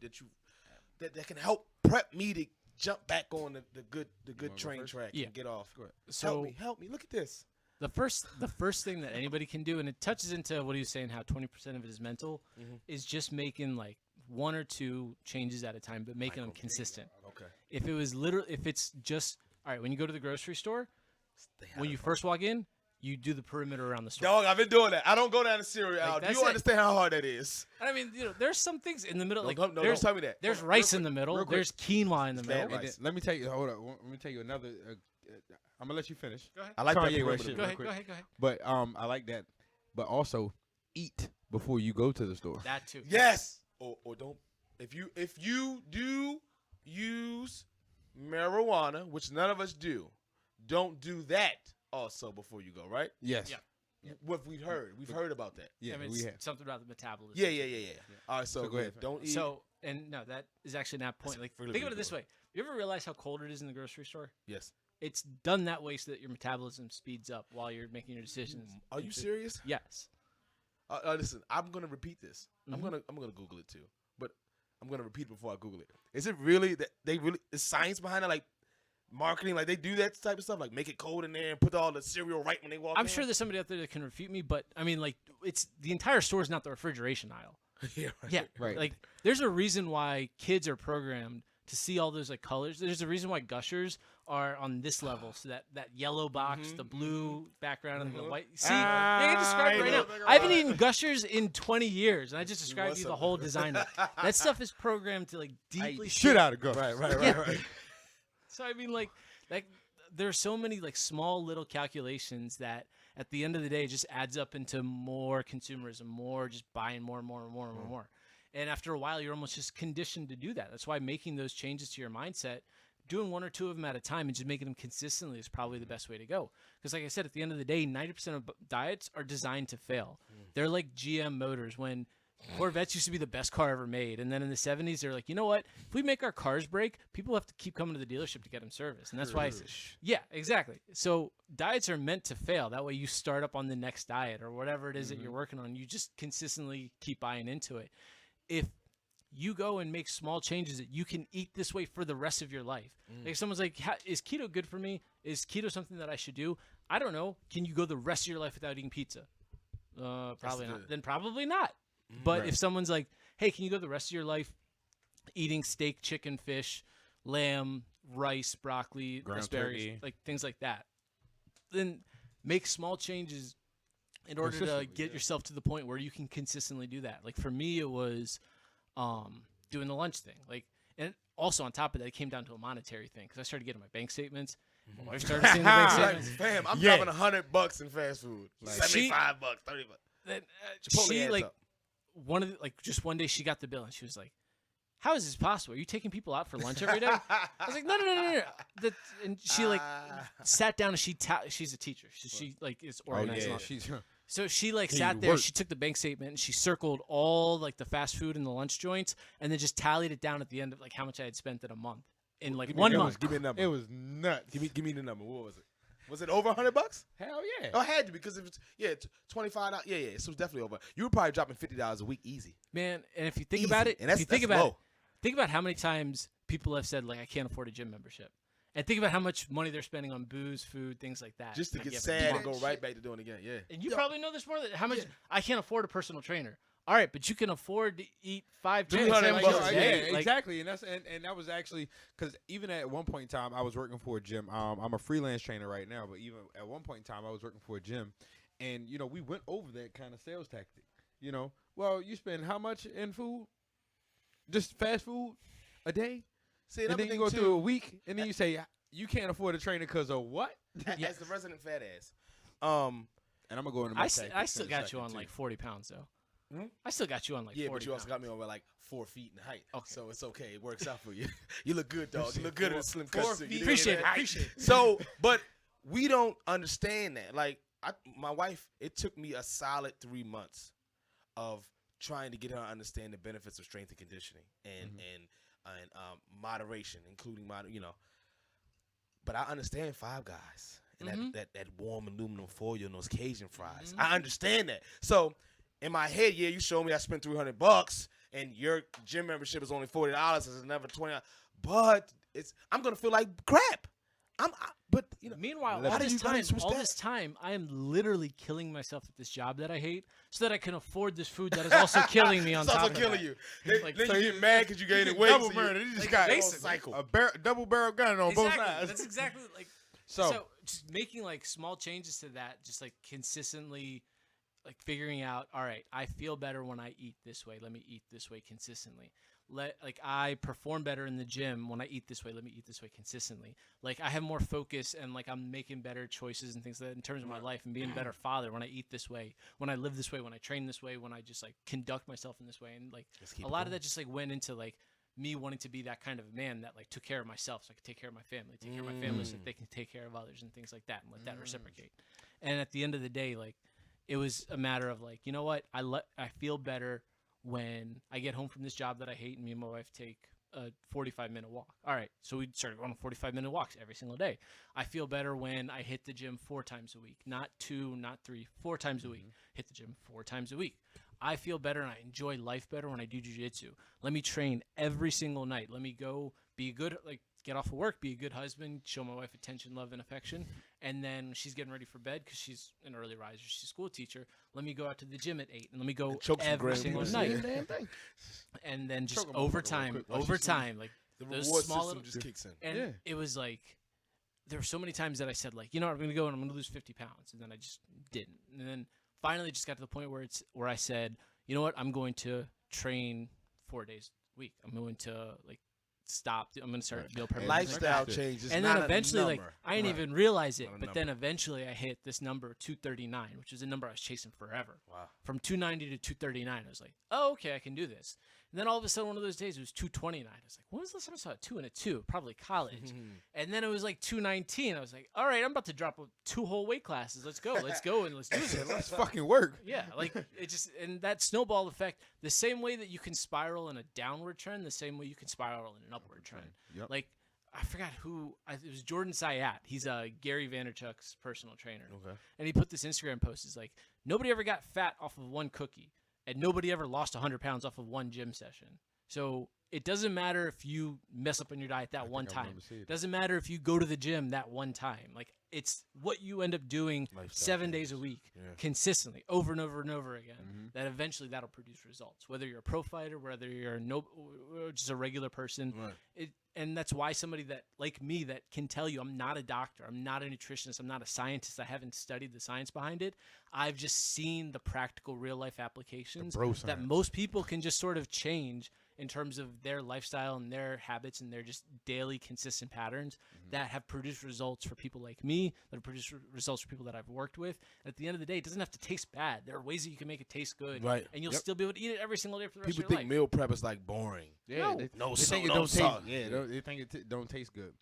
that can help prep me to jump back on the good train track and get off? So help me. Look at this. The first thing that anybody can do, and it touches into what he was saying, how 20% of it is mental, is just making like 1 or 2 changes at a time, but making them consistent. Okay. If it's just all right, when you go to the grocery store, when you first walk in, you do the perimeter around the store. Dog, I've been doing that. I don't go down the cereal aisle. Do you understand how hard that is? I mean, there's some things in the middle. No, don't tell me that. There's rice in the middle. There's quinoa in the middle. Let me tell you. Hold on. Let me tell you another. I'm gonna let you finish. Go ahead. I like that. Go ahead. But I like that. But also, eat before you go to the store. That too. Yes. Or don't. If you do use marijuana, which none of us do, don't do that also before you go. Right? Yes. Yeah. What we've heard about that. Yeah, I mean, we have something about the metabolism. Yeah. All right, so go ahead. Don't eat. So, and no, that is actually not point. Like, think about it this way: you ever realize how cold it is in the grocery store? Yes. It's done that way so that your metabolism speeds up while you're making your decisions. Are you serious? Yes. Listen, I'm gonna repeat this. I'm gonna Google it too, but I'm gonna repeat it before I Google it. Is it really that is science behind it? Like marketing, like they do that type of stuff, like make it cold in there and put all the cereal right when they walk in? I'm sure there's somebody out there that can refute me, but I mean, like, it's the entire store is not the refrigeration aisle. Yeah, right. Yeah, right. Like, there's a reason why kids are programmed to see all those like colors. There's a reason why Gushers are on this level, so that yellow box, the blue background, and the white. See, I can describe it right now. I haven't eaten Gushers in 20 years, and I just described to you the whole design of it. That stuff is programmed to like deeply shit out of go. Right. So I mean, like there are so many like small little calculations that at the end of the day just adds up into more consumerism, more just buying more. And after a while, you're almost just conditioned to do that. That's why making those changes to your mindset, doing 1 or 2 of them at a time and just making them consistently is probably the best way to go. Because like I said, at the end of the day, 90% of diets are designed to fail. They're like GM motors. When Corvettes used to be the best car ever made, and then in the 70s, they're like, you know what? If we make our cars break, people have to keep coming to the dealership to get them serviced. And that's why, yeah, exactly. So diets are meant to fail. That way you start up on the next diet or whatever it is that you're working on. You just consistently keep buying into it. If you go and make small changes that you can eat this way for the rest of your life. Like if someone's like, is keto good for me? Is keto something that I should do? I don't know. Can you go the rest of your life without eating pizza? Probably not. Then probably not. But if someone's like, hey, can you go the rest of your life eating steak, chicken, fish, lamb, rice, broccoli, asparagus, like things like that, then make small changes in order to get yourself to the point where you can consistently do that. Like for me, it was doing the lunch thing. Like, and also on top of that, it came down to a monetary thing because I started getting my bank statements. My wife started seeing the bank statements. Fam, I'm dropping $100 in fast food. Like $75, $30. Then she like just one day she got the bill and she was like, how is this possible? Are you taking people out for lunch every day? I was like, no. And she like sat down and she's a teacher. So she like is organized. So she like sat there. She took the bank statement and she circled all like the fast food and the lunch joints and then just tallied it down at the end of like how much I had spent in a month. In like 1 month. Give me a number. It was nuts. Give me the number. What was it? Was it over $100? Hell yeah. Oh, it had to because if it's $25. Yeah. So it was definitely over. You were probably dropping $50 a week easy. Man, and if you think about it, and that's, think about how many times people have said like I can't afford a gym membership. And think about how much money they're spending on booze, food, things like that. Just to get sad and go right back to doing it again. Yeah. And you probably know this more than how much I can't afford a personal trainer. All right, but you can afford to eat 5 chicken sandwiches a day. Yeah, exactly. And that was actually because even at one point in time I was working for a gym. I'm a freelance trainer right now, but even at one point in time I was working for a gym, and we went over that kind of sales tactic. Well, you spend how much in food? Just fast food a day? See, and then you go through a week, and then you say you can't afford a trainer because of what? As the resident fat ass. And I'm gonna go into my I still got you on like 40 pounds though. I still got you on like 40 but you also pounds. got me on like 4 feet in height. Okay. So it's okay. It works out for you. You look good, dog. You look good in a slim cut suit. Appreciate it. So, but we don't understand that. Like my wife, it took me a solid 3 months of trying to get her to understand the benefits of strength and conditioning and and moderation, including But I understand Five Guys and that warm aluminum foil and those Cajun fries. I understand that. So in my head, yeah, you show me I spent $300 and your gym membership is only $40. It's another $20. But I'm gonna feel like crap. Meanwhile, how do you guys switch all that? this time, I am literally killing myself at this job that I hate, so that I can afford this food that is also killing me on It's top also of killing that. you. Like, Then so you get mad because you gained weight. Double murder. You just got basically. a double barrel gun on both Exactly. sides. That's exactly like. So just making like small changes to that, just like consistently, like figuring out. All right, I feel better when I eat this way. Let me eat this way consistently. I perform better in the gym when I eat this way. Let me eat this way consistently. Like I have more focus and like I'm making better choices and things like that in terms of my life and being a better father when I eat this way, when I live this way, when I train this way, when I just like conduct myself in this way. And like a lot of that just like went into like me wanting to be that kind of man that like took care of myself so I could take care of my family, take care of my family so that they can take care of others and things like that and let that reciprocate. And at the end of the day, like it was a matter of like, you know what? I feel better when I get home from this job that I hate and me and my wife take a 45-minute walk. All right, so we started going on 45-minute walks every single day. I feel better when I hit the gym 4 times a week, not 2, not 3, 4 times a week. Hit the gym 4 times a week. I feel better and I enjoy life better when I do jiu-jitsu. Let me train every single night. Let me go be good, like get off of work, be a good husband, show my wife attention, love, and affection. And then she's getting ready for bed because she's an early riser. She's a school teacher. Let me go out to the gym at 8 and let me go every single night. And then just over time, like The those reward small system little, just kicks in. and it was like there were so many times that I said like, you know what, I'm gonna go and I'm gonna lose 50 pounds, and then I just didn't. And then finally, just got to the point where I said, you know what, I'm going to train 4 days a week. I'm going to like stop. I'm going to start meal prepping. Lifestyle changes. And then eventually, like I didn't even realize it, but then eventually I hit this number 239, which is a number I was chasing forever. Wow. From 290 to 239, I was like, oh, okay, I can do this. And then all of a sudden, one of those days, it was 229. I was like, when was the last time I saw a 2 and a 2? Probably college. And then it was like 219. I was like, all right, I'm about to drop 2 whole weight classes. Let's go, and let's do this. let's fucking work. Yeah, like it just, and that snowball effect, the same way that you can spiral in a downward trend, the same way you can spiral in an upward trend. Yep. Like, I forgot who, it was Jordan Sayat. He's Gary Vaynerchuk's personal trainer. Okay. And he put this Instagram post, is like, nobody ever got fat off of one cookie, and nobody ever lost 100 pounds off of one gym session. So it doesn't matter if you mess up on your diet that one time. It doesn't matter if you go to the gym that one time. Like, it's what you end up doing 7 days a week consistently over and over and over again that eventually that'll produce results. Whether you're a pro fighter, whether you're just a regular person. Right. And that's why somebody that, like me, that can tell you I'm not a doctor, I'm not a nutritionist, I'm not a scientist, I haven't studied the science behind it. I've just seen the practical real-life applications that most people can just sort of change in terms of their lifestyle and their habits and their just daily consistent patterns that have produced results for people like me, that have produced results for people that I've worked with. And at the end of the day, it doesn't have to taste bad. There are ways that you can make it taste good, right? And you'll still be able to eat it every single day for the rest People of your think life. meal prep is like boring. Yeah, no they salt, think it no don't salt. taste. Yeah, they think it don't taste good.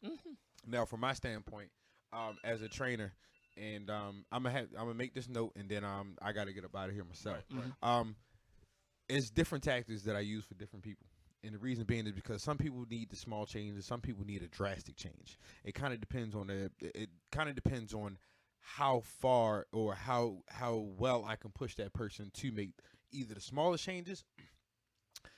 Now, from my standpoint, as a trainer, and I'm gonna make this note, and then I gotta get up out of here myself. It's different tactics that I use for different people. And the reason being is because some people need the small changes, some people need a drastic change. It kind of depends on how far or how well I can push that person to make either the smallest changes,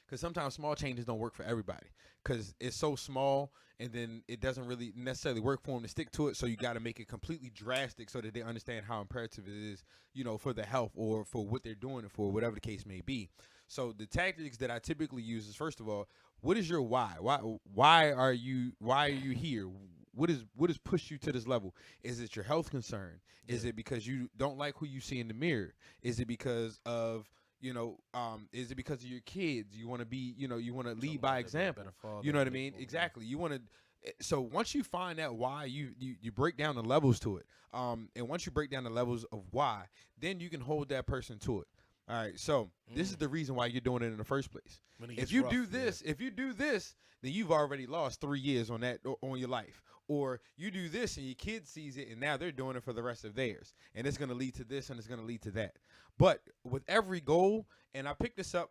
because sometimes small changes don't work for everybody because it's so small and then it doesn't really necessarily work for them to stick to it. So you got to make it completely drastic so that they understand how imperative it is, for the health or for what they're doing it for, whatever the case may be. So the tactics that I typically use is, first of all, what is your why? Why are you here? What has pushed you to this level? Is it your health concern? Is it because you don't like who you see in the mirror? Is it because of is it because of your kids? You want to be, you want to lead by example. You know what I mean? Exactly. You want to. So once you find that why, you break down the levels to it. And once you break down the levels of why, then you can hold that person to it. All right, so this is the reason why you're doing it in the first place. If you do this, then you've already lost 3 years on your life. Or you do this and your kid sees it and now they're doing it for the rest of theirs. And it's going to lead to this and it's going to lead to that. But with every goal, and I picked up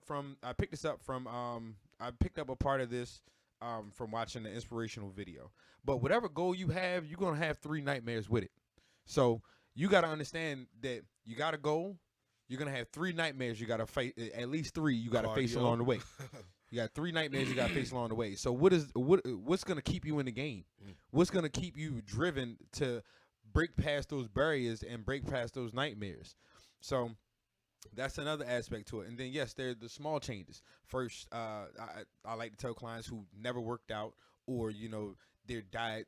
a part of this from watching the inspirational video. But whatever goal you have, you're gonna have 3 nightmares with it. So you gotta understand that you got a goal. You're gonna have 3 nightmares. You gotta face at least 3. You gotta face along the way. You got 3 nightmares you got to face along the way. So what's going to keep you in the game? What's going to keep you driven to break past those barriers and break past those nightmares? So that's another aspect to it. And then, yes, there are the small changes. First, I like to tell clients who never worked out or, their diet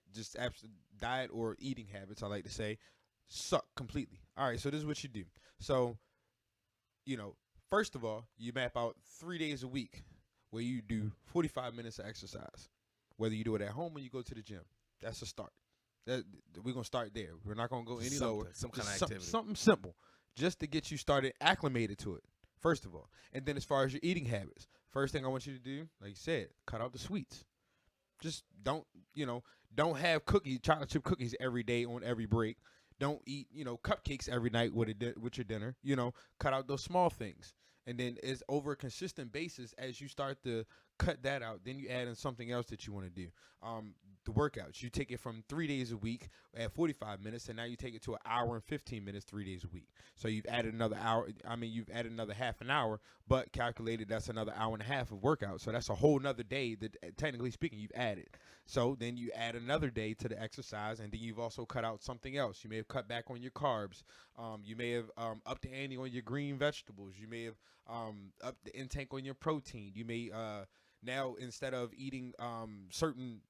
or eating habits, I like to say, suck completely. All right, so this is what you do. So, first of all, you map out 3 days a week where you do 45 minutes of exercise, whether you do it at home or you go to the gym. That's a start. We're going to start there. We're not going to go any lower. Some kind of activity. Something simple, just to get you started, acclimated to it, first of all. And then as far as your eating habits, first thing I want you to do, like you said, cut out the sweets. Just don't have chocolate chip cookies every day on every break. Don't eat, cupcakes every night with your dinner. Cut out those small things. And then it's over a consistent basis as you start to cut that out. Then you add in something else that you want to do. The workouts. You take it from 3 days a week at 45 minutes, and now you take it to 1 hour and 15 minutes 3 days a week. So you've added another hour. You've added another half an hour, but calculated that's another hour and a half of workout. So that's a whole nother day that, technically speaking, you've added. So then you add another day to the exercise, and then you've also cut out something else. You may have cut back on your carbs. You may have upped the ante on your green vegetables. You may have upped the intake on your protein. You may now, instead of eating certain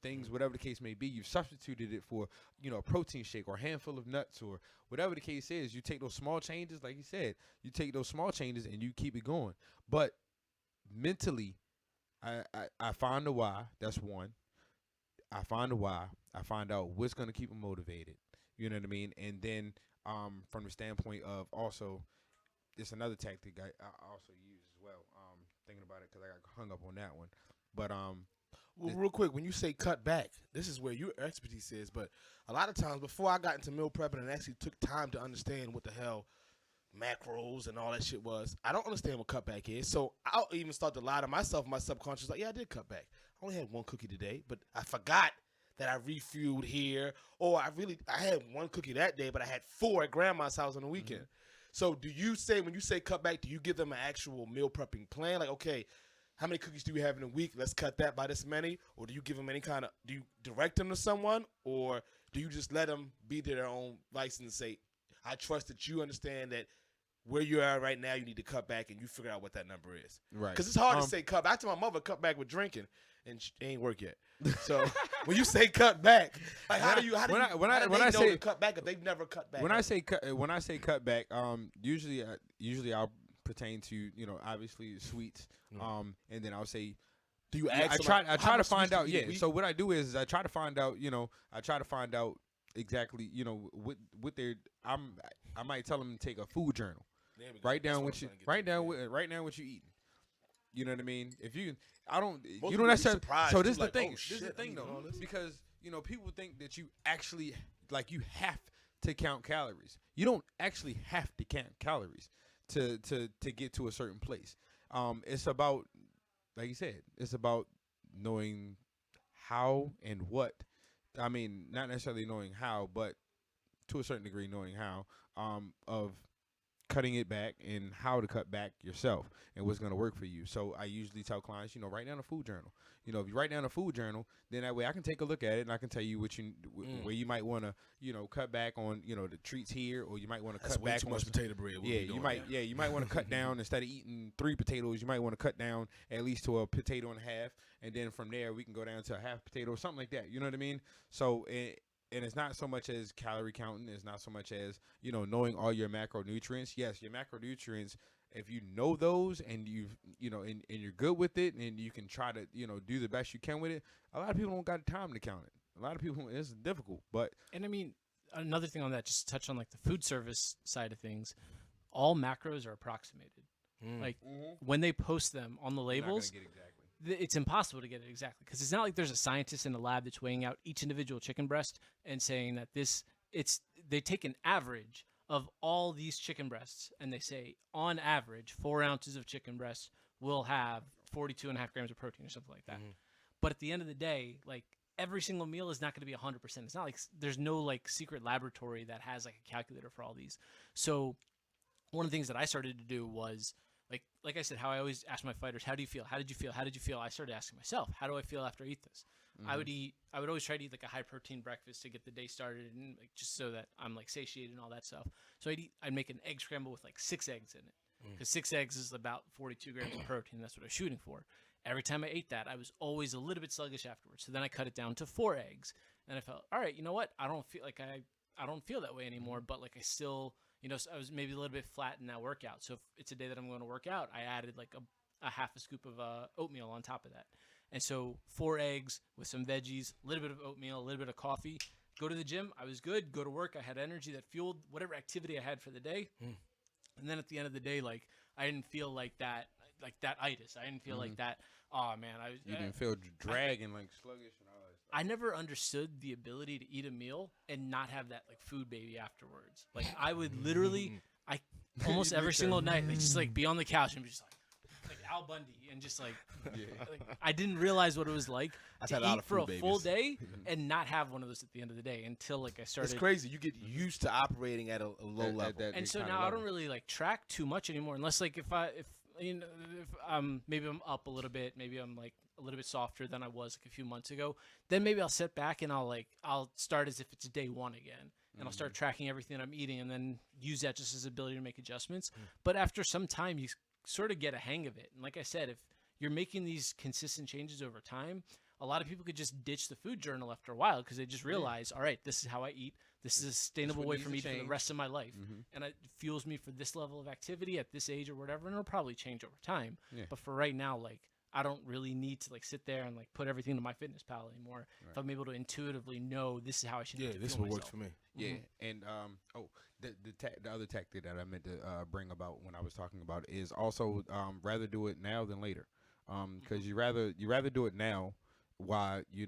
things, whatever the case may be, you've substituted it for, a protein shake or a handful of nuts or whatever the case is. You take those small changes, like you said, you take those small changes and you keep it going. But mentally, I find the why. That's one. I find the why. I find out what's going to keep them motivated. You know what I mean? And then from the standpoint of also, it's another tactic I also use as well. Thinking about it because I got hung up on that one. But well, real quick, when you say cut back, this is where your expertise is. But a lot of times, before I got into meal prepping and actually took time to understand what the hell macros and all that shit was, I don't understand what cutback is. So I'll even start to lie to myself, my subconscious, like, yeah, I did cut back. I only had 1 cookie today, but I forgot that I refueled here, or I had 1 cookie that day, but I had 4 at grandma's house on the weekend. Mm-hmm. So do you say, when you say cut back, do you give them an actual meal prepping plan? Like, okay, how many cookies do we have in a week? Let's cut that by this many. Or do you give them do you direct them to someone? Or do you just let them be their own license and say, I trust that you understand that where you are right now, you need to cut back and you figure out what that number is. Right. Because it's hard to say cut back. I told my mother cut back with drinking, and it ain't work yet. So when you say cut back, like how do you know to cut back if they've never cut back? When I say cut back, usually I'll pertain to, obviously sweets. And then I'll say, do you ask? I try to find out. Yeah. So what I do is I try to find out. Exactly. What they're. I might tell them to take a food journal. Write down what you eating. You know what I mean? If you, I don't. Most you don't necessarily. So this is the like, thing. Oh, this is the thing though, because people think that you actually you have to count calories. You don't actually have to count calories to get to a certain place. It's about, like you said, it's about knowing how and what. I mean, not necessarily knowing how, but to a certain degree knowing how, of cutting it back and how to cut back yourself and what's going to work for you. So I usually tell clients, write down a food journal. If you write down a food journal, then that way I can take a look at it and I can tell you where you might want to, cut back on, the treats here, or you might want to cut back too on much potato bread. You might want to cut down, instead of eating 3 potatoes, you might want to cut down at least to a potato and a half, and then from there we can go down to a half potato or something like that. You know what I mean? So and it's not so much as calorie counting. It's not so much as, knowing all your macronutrients. Yes, your macronutrients, if you know those and and you're good with it and you can try to, do the best you can with it, a lot of people don't got time to count it. A lot of people, it's difficult. And I mean, another thing on that, just to touch on the food service side of things, all macros are approximated. When they post them on the labels, it's impossible to get it exactly, because it's not like there's a scientist in a lab that's weighing out each individual chicken breast and saying that they take an average of all these chicken breasts and they say on average 4 ounces of chicken breast will have 42.5 grams of protein or something like that. But at the end of the day, like every single meal is not going to be 100%. It's not like there's no like secret laboratory that has like a calculator for all these. So one of the things that I started to do was like I said, how I always ask my fighters, how do you feel? How did you feel? How did you feel? I started asking myself, how do I feel after I eat this? I would always try to eat like a high protein breakfast to get the day started and like just so that I'm like satiated and all that stuff. So I'd make an egg scramble with like 6 eggs in it. Because 6 eggs is about 42 grams of protein. That's what I was shooting for. Every time I ate that, I was always a little bit sluggish afterwards. So then I cut it down to 4 eggs, and I felt, all right, you know what? I don't feel like I don't feel that way anymore. But like I still, I was maybe a little bit flat in that workout. So if it's a day that I'm going to work out, I added like a half a scoop of oatmeal on top of that. And so 4 eggs with some veggies, a little bit of oatmeal, a little bit of coffee. Go to the gym. I was good. Go to work. I had energy that fueled whatever activity I had for the day. And then at the end of the day, like I didn't feel like that itis. I didn't feel like that. Oh man, You didn't feel dragging like sluggish and all that stuff. I never understood the ability to eat a meal and not have that like food baby afterwards. Like I would literally, almost every single night, like, just like be on the couch and be just like Al Bundy and just like I didn't realize what it was like to eat for a full day and not have one of those at the end of the day until like I started. It's crazy. You get used to operating at a low level, and so now I don't really like track too much anymore, unless like if maybe I'm up a little bit, maybe I'm like a little bit softer than I was like a few months ago. Then maybe I'll sit back and I'll start as if it's day one again. And I'll start tracking everything I'm eating and then use that just as ability to make adjustments. But after some time, you sort of get a hang of it. And like I said, if you're making these consistent changes over time, a lot of people could just ditch the food journal after a while because they just realize, all right, this is how I eat. This is a sustainable way for me for the rest of my life. And it fuels me for this level of activity at this age or whatever. And it'll probably change over time. But for right now, like, I don't really need to like sit there and like put everything to my fitness pal anymore. If I'm able to intuitively know this is how I should. This is what works for me. And the other tactic that I meant to bring about when I was talking about is also rather do it now than later, because you rather do it now while you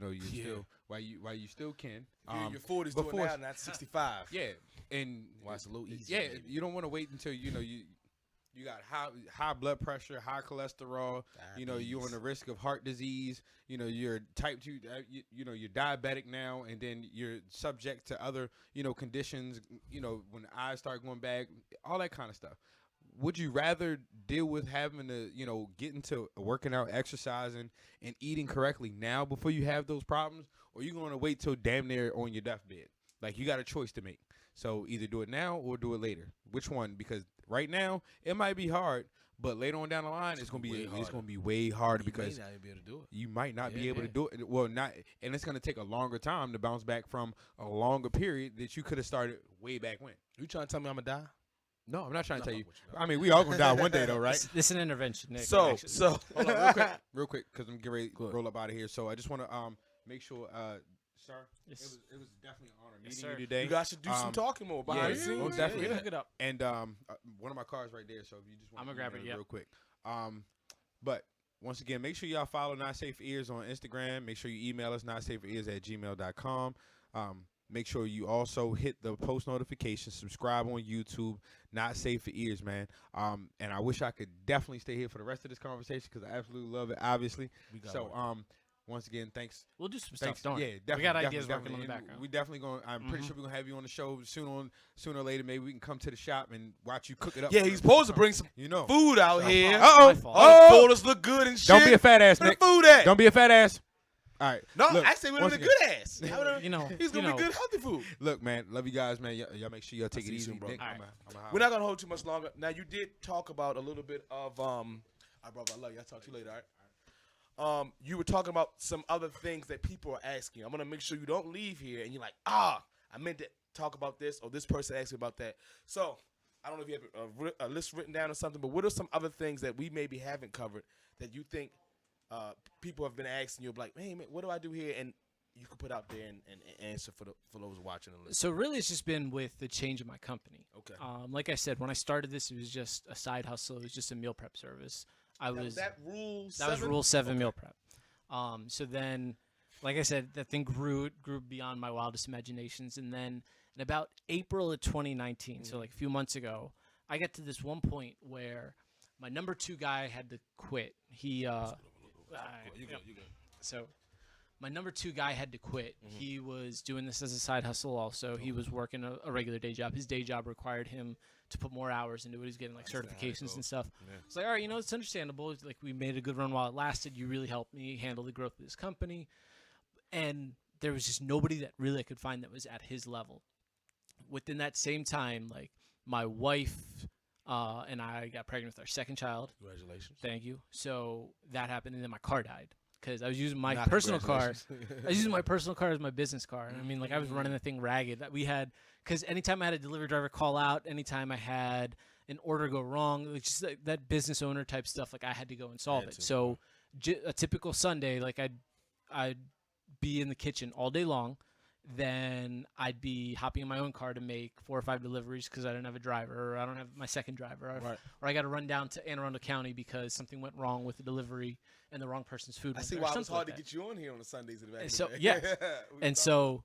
still can. Your 40s doing now, not 65. Yeah, and it's a little easier. Yeah, you don't want to wait until you got high blood pressure, high cholesterol. Diabetes. You're on the risk of heart disease. You're type 2. You're diabetic now, and then you're subject to other conditions. When the eyes start going bad, all that kind of stuff. Would you rather deal with having to get into working out, exercising, and eating correctly now before you have those problems, or you going to wait till damn near on your deathbed? Like you got a choice to make. So either do it now or do it later. Which one? Because right now it might be hard, but later on down the line it's gonna be way harder because you might not be able to do it. You might not be able to do it. Well, and it's gonna take a longer time to bounce back from a longer period that you could have started way back when. You trying to tell me I'm gonna die? No, I'm not trying to tell you. I mean, we all gonna die one day though, right? This is an intervention, Nick. So hold on, real quick, because I'm getting ready to roll up out of here. So I just want to make sure. Sir, it was definitely an honor meeting you today. You guys should do some talking more behind the scenes. Most definitely. Hook it up. And one of my cards right there. So if you just want, I'm gonna grab it real quick. But once again, make sure y'all follow Not Safe for Ears on Instagram. Make sure you email us notsafeforears@gmail.com. Make sure you also hit the post notifications, subscribe on YouTube. Not Safe for Ears, man. And I wish I could definitely stay here for the rest of this conversation because I absolutely love it. Obviously, once again, thanks. We'll do some stuff. Yeah, definitely. We got ideas working in the background. We definitely going. I'm pretty sure we're gonna have you on the show sooner or later. Maybe we can come to the shop and watch you cook it up. Yeah, he's supposed to bring some food out here. Oh, photos look good and shit. Don't be a fat ass, Nick. Food at? Don't be a fat ass. All right. No, look, I say we're a good ass. He's gonna be good, healthy food. Look, man, love you guys, man. Y'all make sure y'all take it easy, bro. Nick. Right. We're not gonna hold too much longer. Now, you did talk about a little bit of All right, bro. I love you. I'll talk to you later. All right. You were talking about some other things that people are asking. I'm gonna make sure you don't leave here and you're like, I meant to talk about this, or this person asked me about that. So I don't know if you have a list written down or something, but what are some other things that we maybe haven't covered that you think people have been asking you, like, hey man, what do I do here? And you can put out there and answer for those watching and listening. So really, it's just been with the change of my company. Okay. Like I said, when I started this, it was just a side hustle. It was just a meal prep service. Was Rule 7? That was Rule 7 meal prep. So then, like I said, that thing grew beyond my wildest imaginations. And then in about April of 2019, so like a few months ago, I got to this one point where My number 2 guy had to quit. He You go. so my number 2 guy had to quit. He was doing this as a side hustle also. He was working a regular day job. His day job required him to put more hours into it. He's getting like certifications and stuff. Yeah. It's like, all right, it's understandable. It's like we made a good run while it lasted. You really helped me handle the growth of this company. And there was just nobody that really I could find that was at his level. Within that same time, like my wife and I got pregnant with our second child. Congratulations. Thank you. So that happened, and then my car died because I was using my personal car. I was using my personal car as my business car. And I mean, like I was running the thing ragged. That we had because anytime I had a delivery driver call out, anytime I had an order go wrong, like just like that business owner type stuff, like I had to go and solve it. So a typical Sunday, like I'd be in the kitchen all day long. Then I'd be hopping in my own car to make 4 or 5 deliveries because I don't have a driver, or I don't have my second driver, or I got to run down to Anne Arundel County because something went wrong with the delivery and the wrong person's food. I see why it was hard to get you on here on the Sundays. And so and so,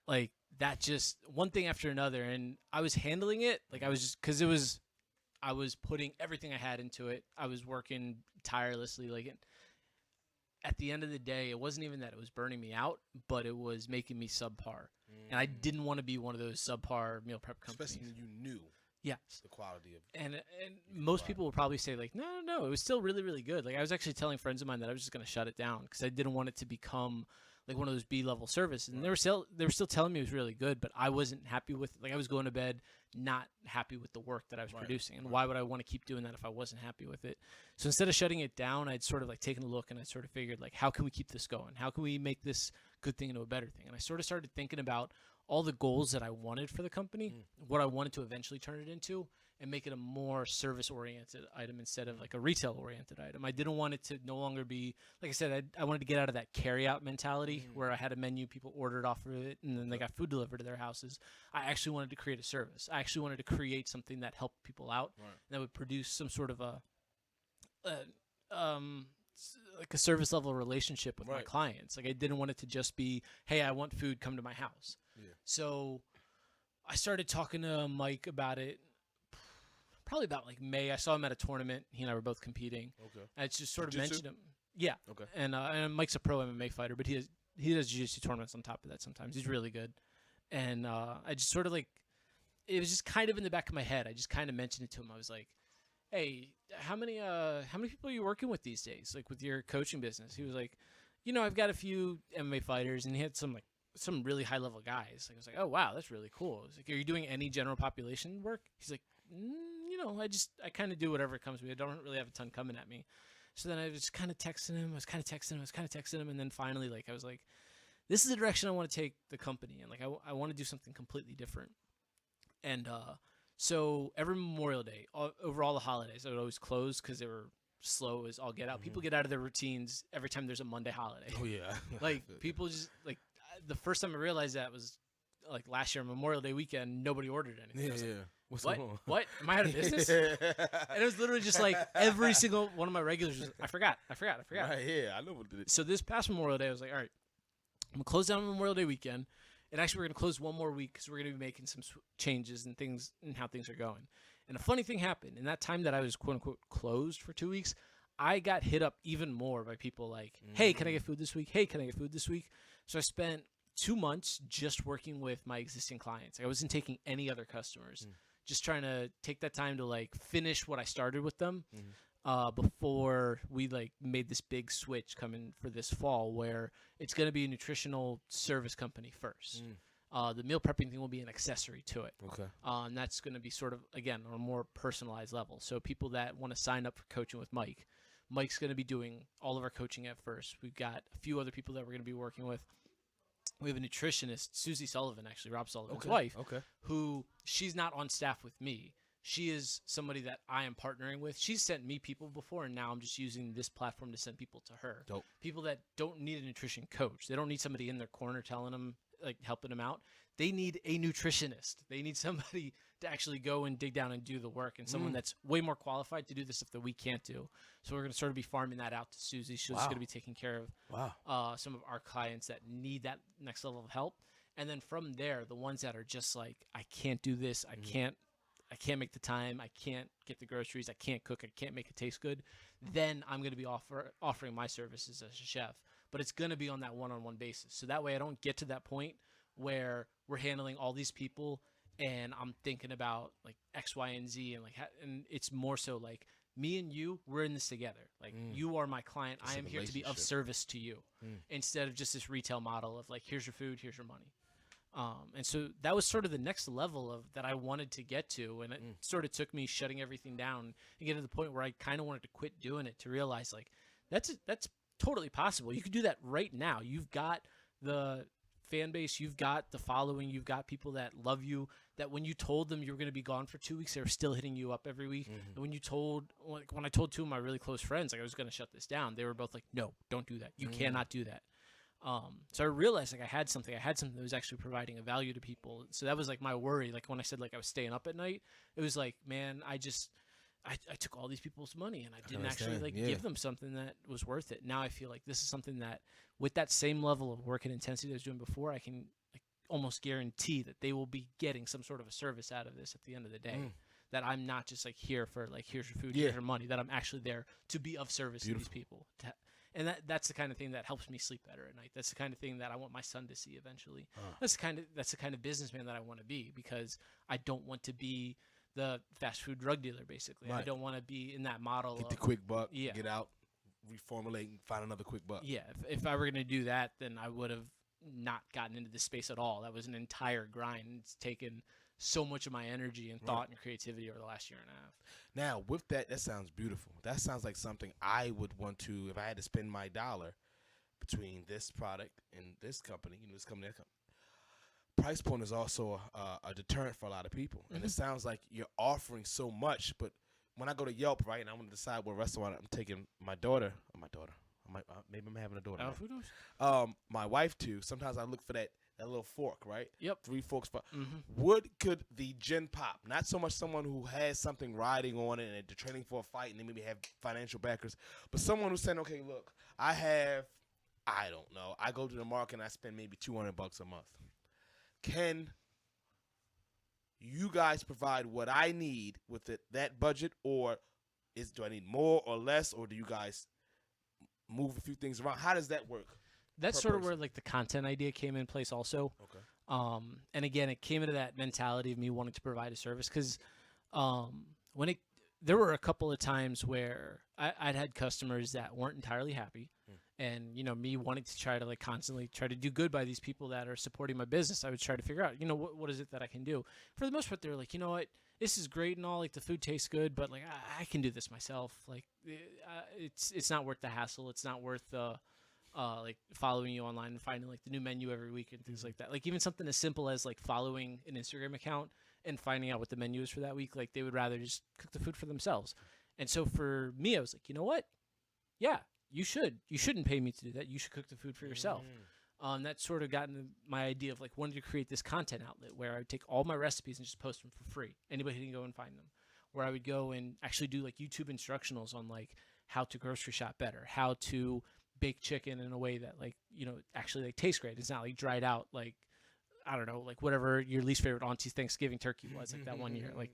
like that, just one thing after another, and I was handling it like I was just because I was putting everything I had into it. I was working tirelessly, like. At the end of the day, it wasn't even that it was burning me out, but it was making me subpar. And I didn't want to be one of those subpar meal prep companies. Especially when you knew the quality of and most people would probably say, like, no, it was still really, really good. Like, I was actually telling friends of mine that I was just going to shut it down because I didn't want it to become like one of those B-level services. And they were still telling me it was really good, but I wasn't happy with it. Like, I was going to bed not happy with the work that I was producing. And why would I want to keep doing that if I wasn't happy with it? So instead of shutting it down, I'd sort of like taken a look and I sort of figured, like, how can we keep this going? How can we make this good thing into a better thing? And I sort of started thinking about all the goals that I wanted for the company, what I wanted to eventually turn it into, and make it a more service-oriented item instead of like a retail-oriented item. I didn't want it to no longer be, like I said, I wanted to get out of that carry-out mentality where I had a menu, people ordered off of it, and then they got food delivered to their houses. I actually wanted to create a service. I actually wanted to create something that helped people out and that would produce some sort of like a service-level relationship with my clients. Like I didn't want it to just be, hey, I want food, come to my house. Yeah. So I started talking to Mike about it. Probably about like May. I saw him at a tournament. He and I were both competing. Okay. I just sort of mentioned him. Yeah. Okay. And Mike's a pro MMA fighter, but he does jiu-jitsu tournaments on top of that sometimes. He's really good. And I just sort of like, it was just kind of in the back of my head. I just kind of mentioned it to him. I was like, hey, how many people are you working with these days? Like with your coaching business? He was like, I've got a few MMA fighters, and he had some really high level guys. Like I was like, oh wow, that's really cool. I was like, are you doing any general population work? He's like, I kind of do whatever comes to me. I don't really have a ton coming at me. So then I was kind of texting him. I was kind of texting him. And then finally, like, I was like, this is the direction I want to take the company. And like, I want to do something completely different. And so every Memorial Day, over all the holidays, I would always close because they were slow as all get out. People get out of their routines every time there's a Monday holiday. Oh, yeah. Like, people just, like, the first time I realized that was, like, last year, Memorial Day weekend, nobody ordered anything. Yeah. What's going on? What? Am I out of business? And it was literally just like every single one of my regulars was, I forgot. Right, yeah, I know what did it. So this past Memorial Day, I was like, all right, I'm going to close down Memorial Day weekend. And actually, we're going to close one more week because we're going to be making some changes and things and how things are going. And a funny thing happened. In that time that I was, quote unquote, closed for 2 weeks, I got hit up even more by people like, hey, can I get food this week? Hey, can I get food this week? So I spent 2 months just working with my existing clients. I wasn't taking any other customers. Just trying to take that time to like finish what I started with them before we like made this big switch coming for this fall where it's going to be a nutritional service company first. The meal prepping thing will be an accessory to it. Okay. And that's going to be sort of, again, on a more personalized level. So people that want to sign up for coaching with Mike's going to be doing all of our coaching at first. We've got a few other people that we're going to be working with. We have a nutritionist, Susie Sullivan, actually, Rob Sullivan's wife, who she's not on staff with me. She is somebody that I am partnering with. She's sent me people before, and now I'm just using this platform to send people to her. Dope. People that don't need a nutrition coach. They don't need somebody in their corner telling them, like, helping them out. They need a nutritionist. They need somebody to actually go and dig down and do the work, and someone that's way more qualified to do the stuff that we can't do. So we're going to sort of be farming that out to Susie. She's going to be taking care of some of our clients that need that next level of help. And then from there, the ones that are just like, I can't do this, I I can't make the time, I can't get the groceries, I can't cook, I can't make it taste good, then I'm going to be offering my services as a chef. But it's going to be on that one-on-one basis. So that way I don't get to that point where we're handling all these people and I'm thinking about like X, Y, and Z, and and it's more so like me and you, we're in this together. Like you are my client. I am here to be of service to you instead of just this retail model of like, here's your food, here's your money. And so that was sort of the next level of that I wanted to get to. And it sort of took me shutting everything down and getting to the point where I kind of wanted to quit doing it to realize like, that's totally possible. You could do that right now. You've got the fan base, you've got the following, you've got people that love you, that when you told them you were going to be gone for 2 weeks, they were still hitting you up every week. And when I told two of my really close friends, like I was going to shut this down, they were both like, no, don't do that. You cannot do that. So I realized like I had something that was actually providing a value to people. So that was like my worry. Like when I said like I was staying up at night, it was like, man, I took all these people's money and I didn't actually give them something that was worth it. Now I feel like this is something that with that same level of work and intensity that I was doing before, I can like almost guarantee that they will be getting some sort of a service out of this at the end of the day. That I'm not just like here for like, here's your food, here's your money, that I'm actually there to be of service to these people. And that's the kind of thing that helps me sleep better at night. That's the kind of thing that I want my son to see eventually. That's the kind of businessman that I want to be, because I don't want to be the fast food drug dealer, basically. Right. I don't want to be in that model. Get the quick buck, get out, reformulate, and find another quick buck. Yeah, if I were going to do that, then I would have not gotten into this space at all. That was an entire grind. It's taken so much of my energy and thought and creativity over the last year and a half. Now, with that sounds beautiful. That sounds like something I would want to, if I had to spend my dollar between this product and this company, this company, that company. Price point is also a deterrent for a lot of people. And it sounds like you're offering so much, but when I go to Yelp, right, and I'm going to decide what restaurant I'm taking my daughter, maybe I'm having a daughter. Who knows? My wife too. Sometimes I look for that little fork, right? Yep. 3 forks. What could the gen pop? Not so much someone who has something riding on it and they're training for a fight and they maybe have financial backers, but someone who's saying, okay, look, I don't know, I go to the market and I spend maybe $200 a month. Can you guys provide what I need with that budget, or do I need more or less, or do you guys move a few things around? How does that work? That's sort of where like the content idea came in place also. Okay. And again, it came into that mentality of me wanting to provide a service, because there were a couple of times where I'd had customers that weren't entirely happy. And, me wanting to try to like constantly try to do good by these people that are supporting my business, I would try to figure out, what is it that I can do? For the most part, they're like, you know what, this is great and all, like the food tastes good, but like I can do this myself. Like it's not worth the hassle. It's not worth the like following you online and finding like the new menu every week and things like that. Like even something as simple as like following an Instagram account and finding out what the menu is for that week. Like they would rather just cook the food for themselves. And so for me, I was like, you know what? Yeah. You shouldn't pay me to do that. You should cook the food for yourself. That sort of got into my idea of like wanting to create this content outlet where I would take all my recipes and just post them for free. Anybody can go and find them. Where I would go and actually do like YouTube instructionals on like how to grocery shop better, how to bake chicken in a way that like, actually like tastes great. It's not like dried out, like, I don't know, like whatever your least favorite auntie's Thanksgiving turkey was like that one year. Like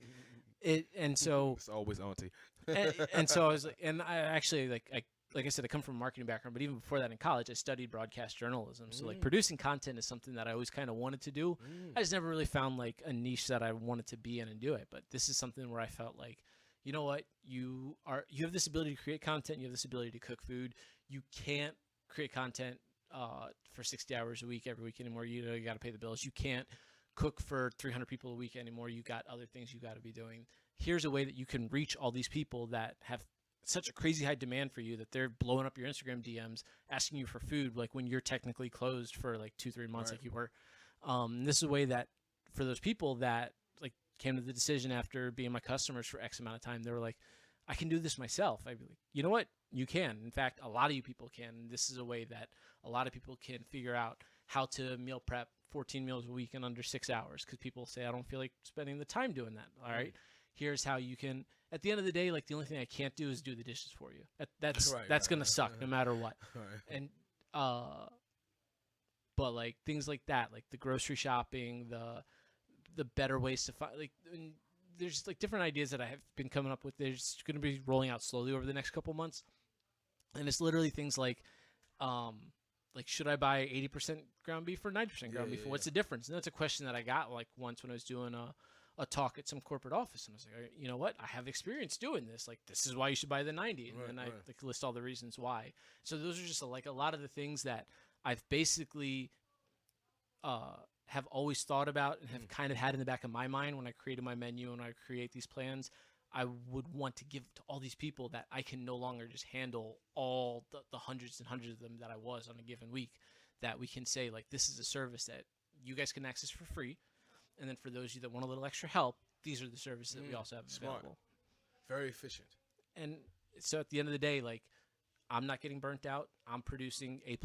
it. And so it's always auntie. and so I was like, and I actually like I said, I come from a marketing background, but even before that in college, I studied broadcast journalism. So like producing content is something that I always kind of wanted to do. I just never really found like a niche that I wanted to be in and do it. But this is something where I felt like, you know what, you have this ability to create content. You have this ability to cook food. You can't create content for 60 hours a week every week anymore. You got to pay the bills. You can't cook for 300 people a week anymore. You got other things you got to be doing. Here's a way that you can reach all these people that have such a crazy high demand for you that they're blowing up your Instagram DMs asking you for food, like when you're technically closed for like 2-3 months, like you were. This is a way that for those people that like came to the decision after being my customers for X amount of time, they were like, I can do this myself. I'd be like, you know what? You can. In fact, a lot of you people can. This is a way that a lot of people can figure out how to meal prep 14 meals a week in under 6 hours, because people say, I don't feel like spending the time doing that. All right. Here's how you can. At the end of the day, like the only thing I can't do is do the dishes for you. That's gonna suck no matter what. And but like things like that, like the grocery shopping, the better ways to find, like there's like different ideas that I have been coming up with. There's going to be rolling out slowly over the next couple months, and it's literally things like should I buy 80% ground beef or 90% ground beef? What's the difference? And that's a question that I got like once when I was doing a talk at some corporate office, and I was like, you know what? I have experience doing this. Like, this is why you should buy the 90, and then I like list all the reasons why. So those are just like a lot of the things that I've basically have always thought about and have kind of had in the back of my mind when I created my menu and I create these plans. I would want to give to all these people that I can no longer just handle all the hundreds and hundreds of them that I was on a given week, that we can say, like, this is a service that you guys can access for free. And then for those of you that want a little extra help, these are the services that we also have available. Very efficient. And so at the end of the day, like, I'm not getting burnt out. I'm producing A+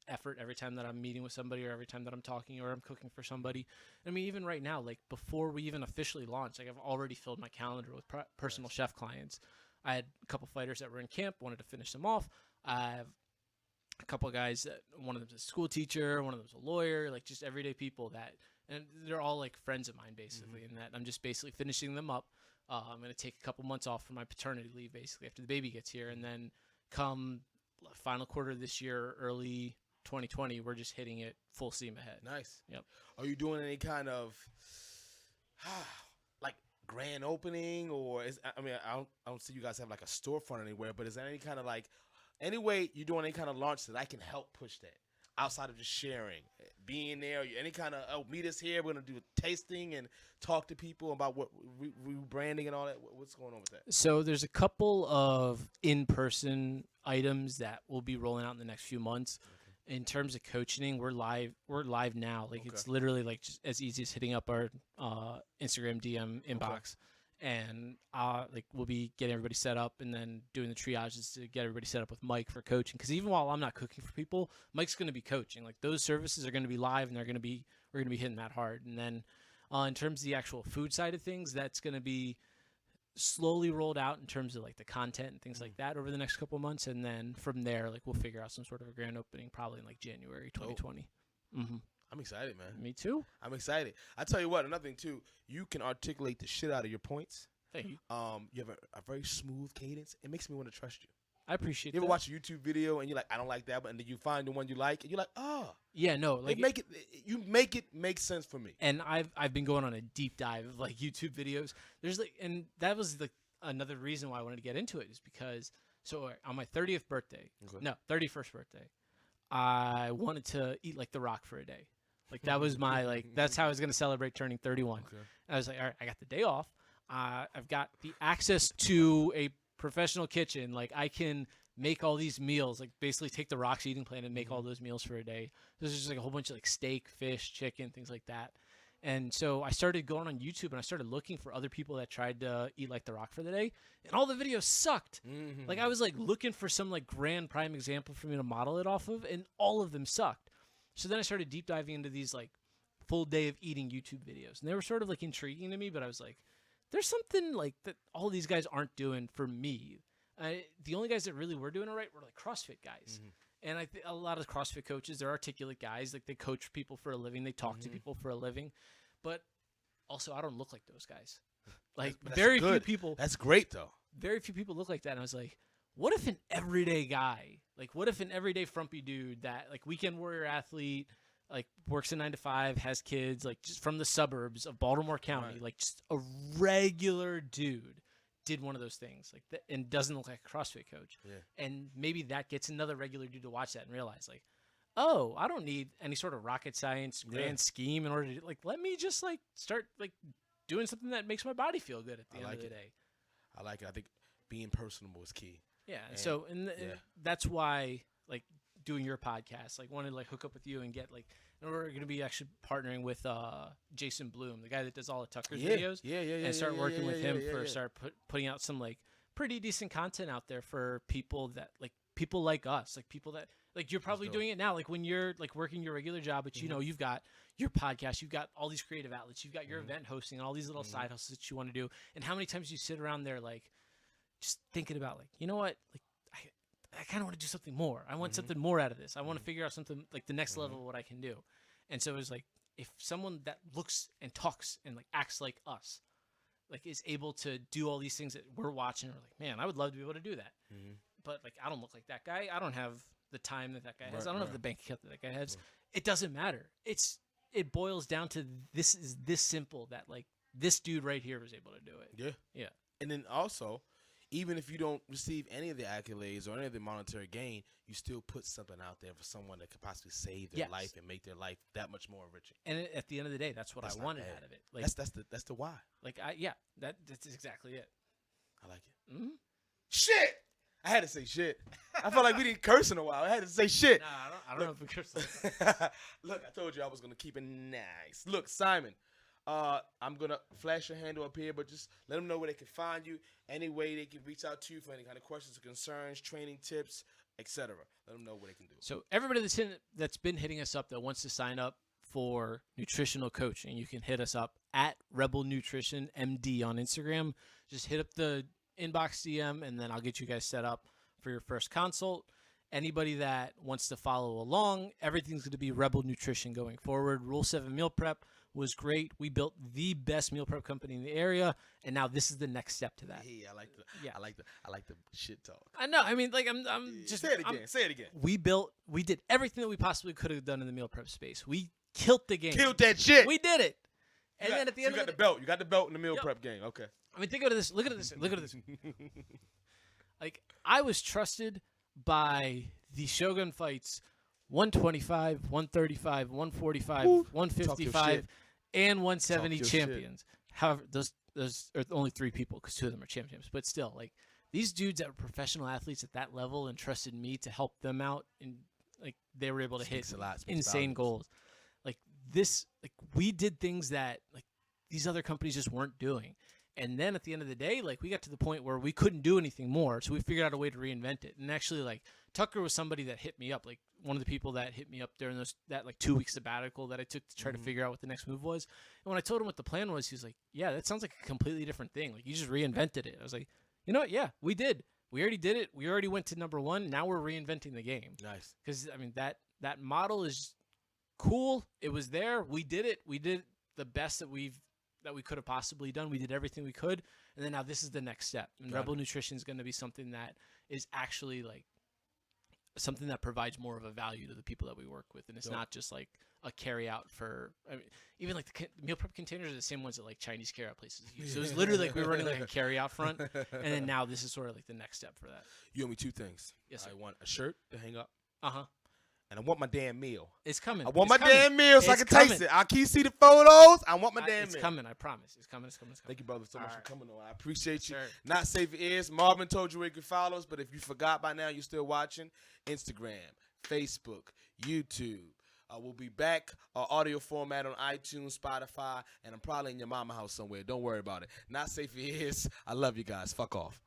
effort every time that I'm meeting with somebody or every time that I'm talking or I'm cooking for somebody. I mean, even right now, like before we even officially launched, like I've already filled my calendar with personal chef clients. I had a couple fighters that were in camp, wanted to finish them off. I have a couple of guys that one of them's a school teacher, one of them's a lawyer, like just everyday people that, and they're all like friends of mine basically, and that I'm just basically finishing them up. I'm going to take a couple months off for my paternity leave basically after the baby gets here, and then come final quarter of this year, early 2020, we're just hitting it full steam ahead. Nice. Yep. Are you doing any kind of like grand opening, or I don't see you guys have like a storefront anywhere, but is there any kind of like any way you're doing any kind of launch that I can help push that outside of just sharing, being there, any kind of meet us here, we're gonna do a tasting and talk to people about what rebranding and all that. What's going on with that? So there's a couple of in-person items that will be rolling out in the next few months. In terms of coaching, we're live now. Like it's literally like just as easy as hitting up our Instagram DM inbox, and like we'll be getting everybody set up and then doing the triages to get everybody set up with Mike for coaching. Because even while I'm not cooking for people, Mike's going to be coaching. Like those services are going to be live, and we're going to be hitting that hard. And then in terms of the actual food side of things, that's going to be slowly rolled out in terms of like the content and things like that over the next couple of months, and then from there, like we'll figure out some sort of a grand opening probably in like January 2020. I'm excited, man. Me too. I'm excited. I tell you what, another thing too, you can articulate the shit out of your points. Thank you. You have a very smooth cadence. It makes me want to trust you. I appreciate You that. ever watch a YouTube video and you're like, I don't like that, but and then you find the one you like, and you're like, oh. Yeah, no, like you make it make sense for me. And I've been going on a deep dive of like YouTube videos. There's like, and that was like another reason why I wanted to get into it, is because on my 30th birthday, 31st birthday, I wanted to eat like The Rock for a day. Like that was my like that's how I was gonna celebrate turning 31. Okay. I was like, all right, I got the day off. I've got the access to a professional kitchen. Like I can make all these meals, like basically take the Rock's eating plan and make all those meals for a day. There's just like a whole bunch of like steak, fish, chicken, things like that. And so I started going on YouTube and I started looking for other people that tried to eat like The Rock for the day, and all the videos sucked. Like I was like looking for some like grand prime example for me to model it off of, and all of them sucked. So then I started deep diving into these like full day of eating YouTube videos, and they were sort of like intriguing to me, but I was like, there's something like that all these guys aren't doing for me. The only guys that really were doing it right were like CrossFit guys. And I think a lot of CrossFit coaches, they're articulate guys. Like they coach people for a living. They talk to people for a living. But also, I don't look like those guys. Like very few people. That's great though. Very few people look like that. And I was like, what if an everyday guy, like what if an everyday frumpy dude that like weekend warrior athlete, like works a 9 to 5, has kids, like just from the suburbs of Baltimore County, like just a regular dude, did one of those things like that and doesn't look like a CrossFit coach. And maybe that gets another regular dude to watch that and realize like, oh, I don't need any sort of rocket science grand scheme in order to like, let me just like start like doing something that makes my body feel good at the end of the day. I like it. I think being personable is key. Yeah. And that's why like doing your podcast, like wanted to like hook up with you and get like, and we're going to be actually partnering with Jason Bloom, the guy that does all the Tucker's videos. And start working with him for start putting out some like pretty decent content out there for people that like people like us, like people that like you're probably doing it now. Like when you're like working your regular job, but you know, you've got your podcast, you've got all these creative outlets, you've got your event hosting and all these little side hustles that you want to do. And how many times you sit around there, like just thinking about like, you know what, like, I kind of want to do something more. I want something more out of this. I want to figure out something like the next level of what I can do. And so it was like, if someone that looks and talks and like acts like us like is able to do all these things that we're watching. We're like, man, I would love to be able to do that. But like, I don't look like that guy. I don't have the time that guy has. I don't have the bank account that guy has. It doesn't matter. It boils down to this is this simple that like this dude right here was able to do it. Yeah. And then also, even if you don't receive any of the accolades or any of the monetary gain, you still put something out there for someone that could possibly save their life and make their life that much more enriching. And at the end of the day, that's what I wanted out of it. Like that's the why. Like that's exactly it. I like it. Shit. I had to say shit. I felt like we didn't curse in a while. I had to say shit. Nah, I don't know if we curse. Look, I told you I was gonna keep it nice. Look, Simon. I'm gonna flash your handle up here, but just let them know where they can find you. Any way they can reach out to you for any kind of questions or concerns, training tips, etc. Let them know what they can do. So everybody that's been hitting us up that wants to sign up for nutritional coaching, you can hit us up at Rebel Nutrition MD on Instagram. Just hit up the inbox DM, and then I'll get you guys set up for your first consult. Anybody that wants to follow along, everything's going to be Rebel Nutrition going forward. Rule 7 meal prep was great. We built the best meal prep company in the area, and now this is the next step to that. Hey, I like the shit talk. I know. I mean, like I'm just say it again. Say it again. We did everything that we possibly could have done in the meal prep space. We killed the game. Killed that shit. We did it. And then at the end, you got the belt. You got the belt in the meal prep game. Okay. I mean, think of this. Look at this. Look at this. Like I was trusted by the Shogun fights, 125, 135, 145, 155, and 170 champions. However, those are only 3 people because 2 of them are champions. But still, like these dudes that were professional athletes at that level and trusted me to help them out, and like they were able to hit insane goals. Like this, like we did things that like these other companies just weren't doing. And then at the end of the day, like we got to the point where we couldn't do anything more. So we figured out a way to reinvent it. And actually, like Tucker was somebody that hit me up, like one of the people that hit me up during that like 2 week sabbatical that I took to try to figure out what the next move was. And when I told him what the plan was, he was like, yeah, that sounds like a completely different thing. Like you just reinvented it. I was like, you know what? Yeah, we did. We already did it. We already went to number 1. Now we're reinventing the game. Nice. Because I mean, that model is cool. It was there. We did it. We did the best that we could have possibly done. We did everything we could, and then now this is the next step. And Rebel Nutrition is going to be something that is actually like something that provides more of a value to the people that we work with, and it's not just like a carry out for. I mean, even like the meal prep containers are the same ones that like Chinese carry out places use. So it's literally like we were running like a carry out front, and then now this is sort of like the next step for that. You owe me 2 things. Yes, sir. I want a shirt to hang up. And I want my damn meal. It's coming. I want my damn meal so I can taste it. I keep see the photos. I want my damn meal. It's coming. I promise. It's coming. Thank you, brother, so much for coming on. I appreciate you. Sure. Not safe it is. Marvin told you where you can follow us, but if you forgot by now, you're still watching. Instagram, Facebook, YouTube. We'll be back audio format on iTunes, Spotify, and I'm probably in your mama house somewhere. Don't worry about it. Not safe it is. I love you guys. Fuck off.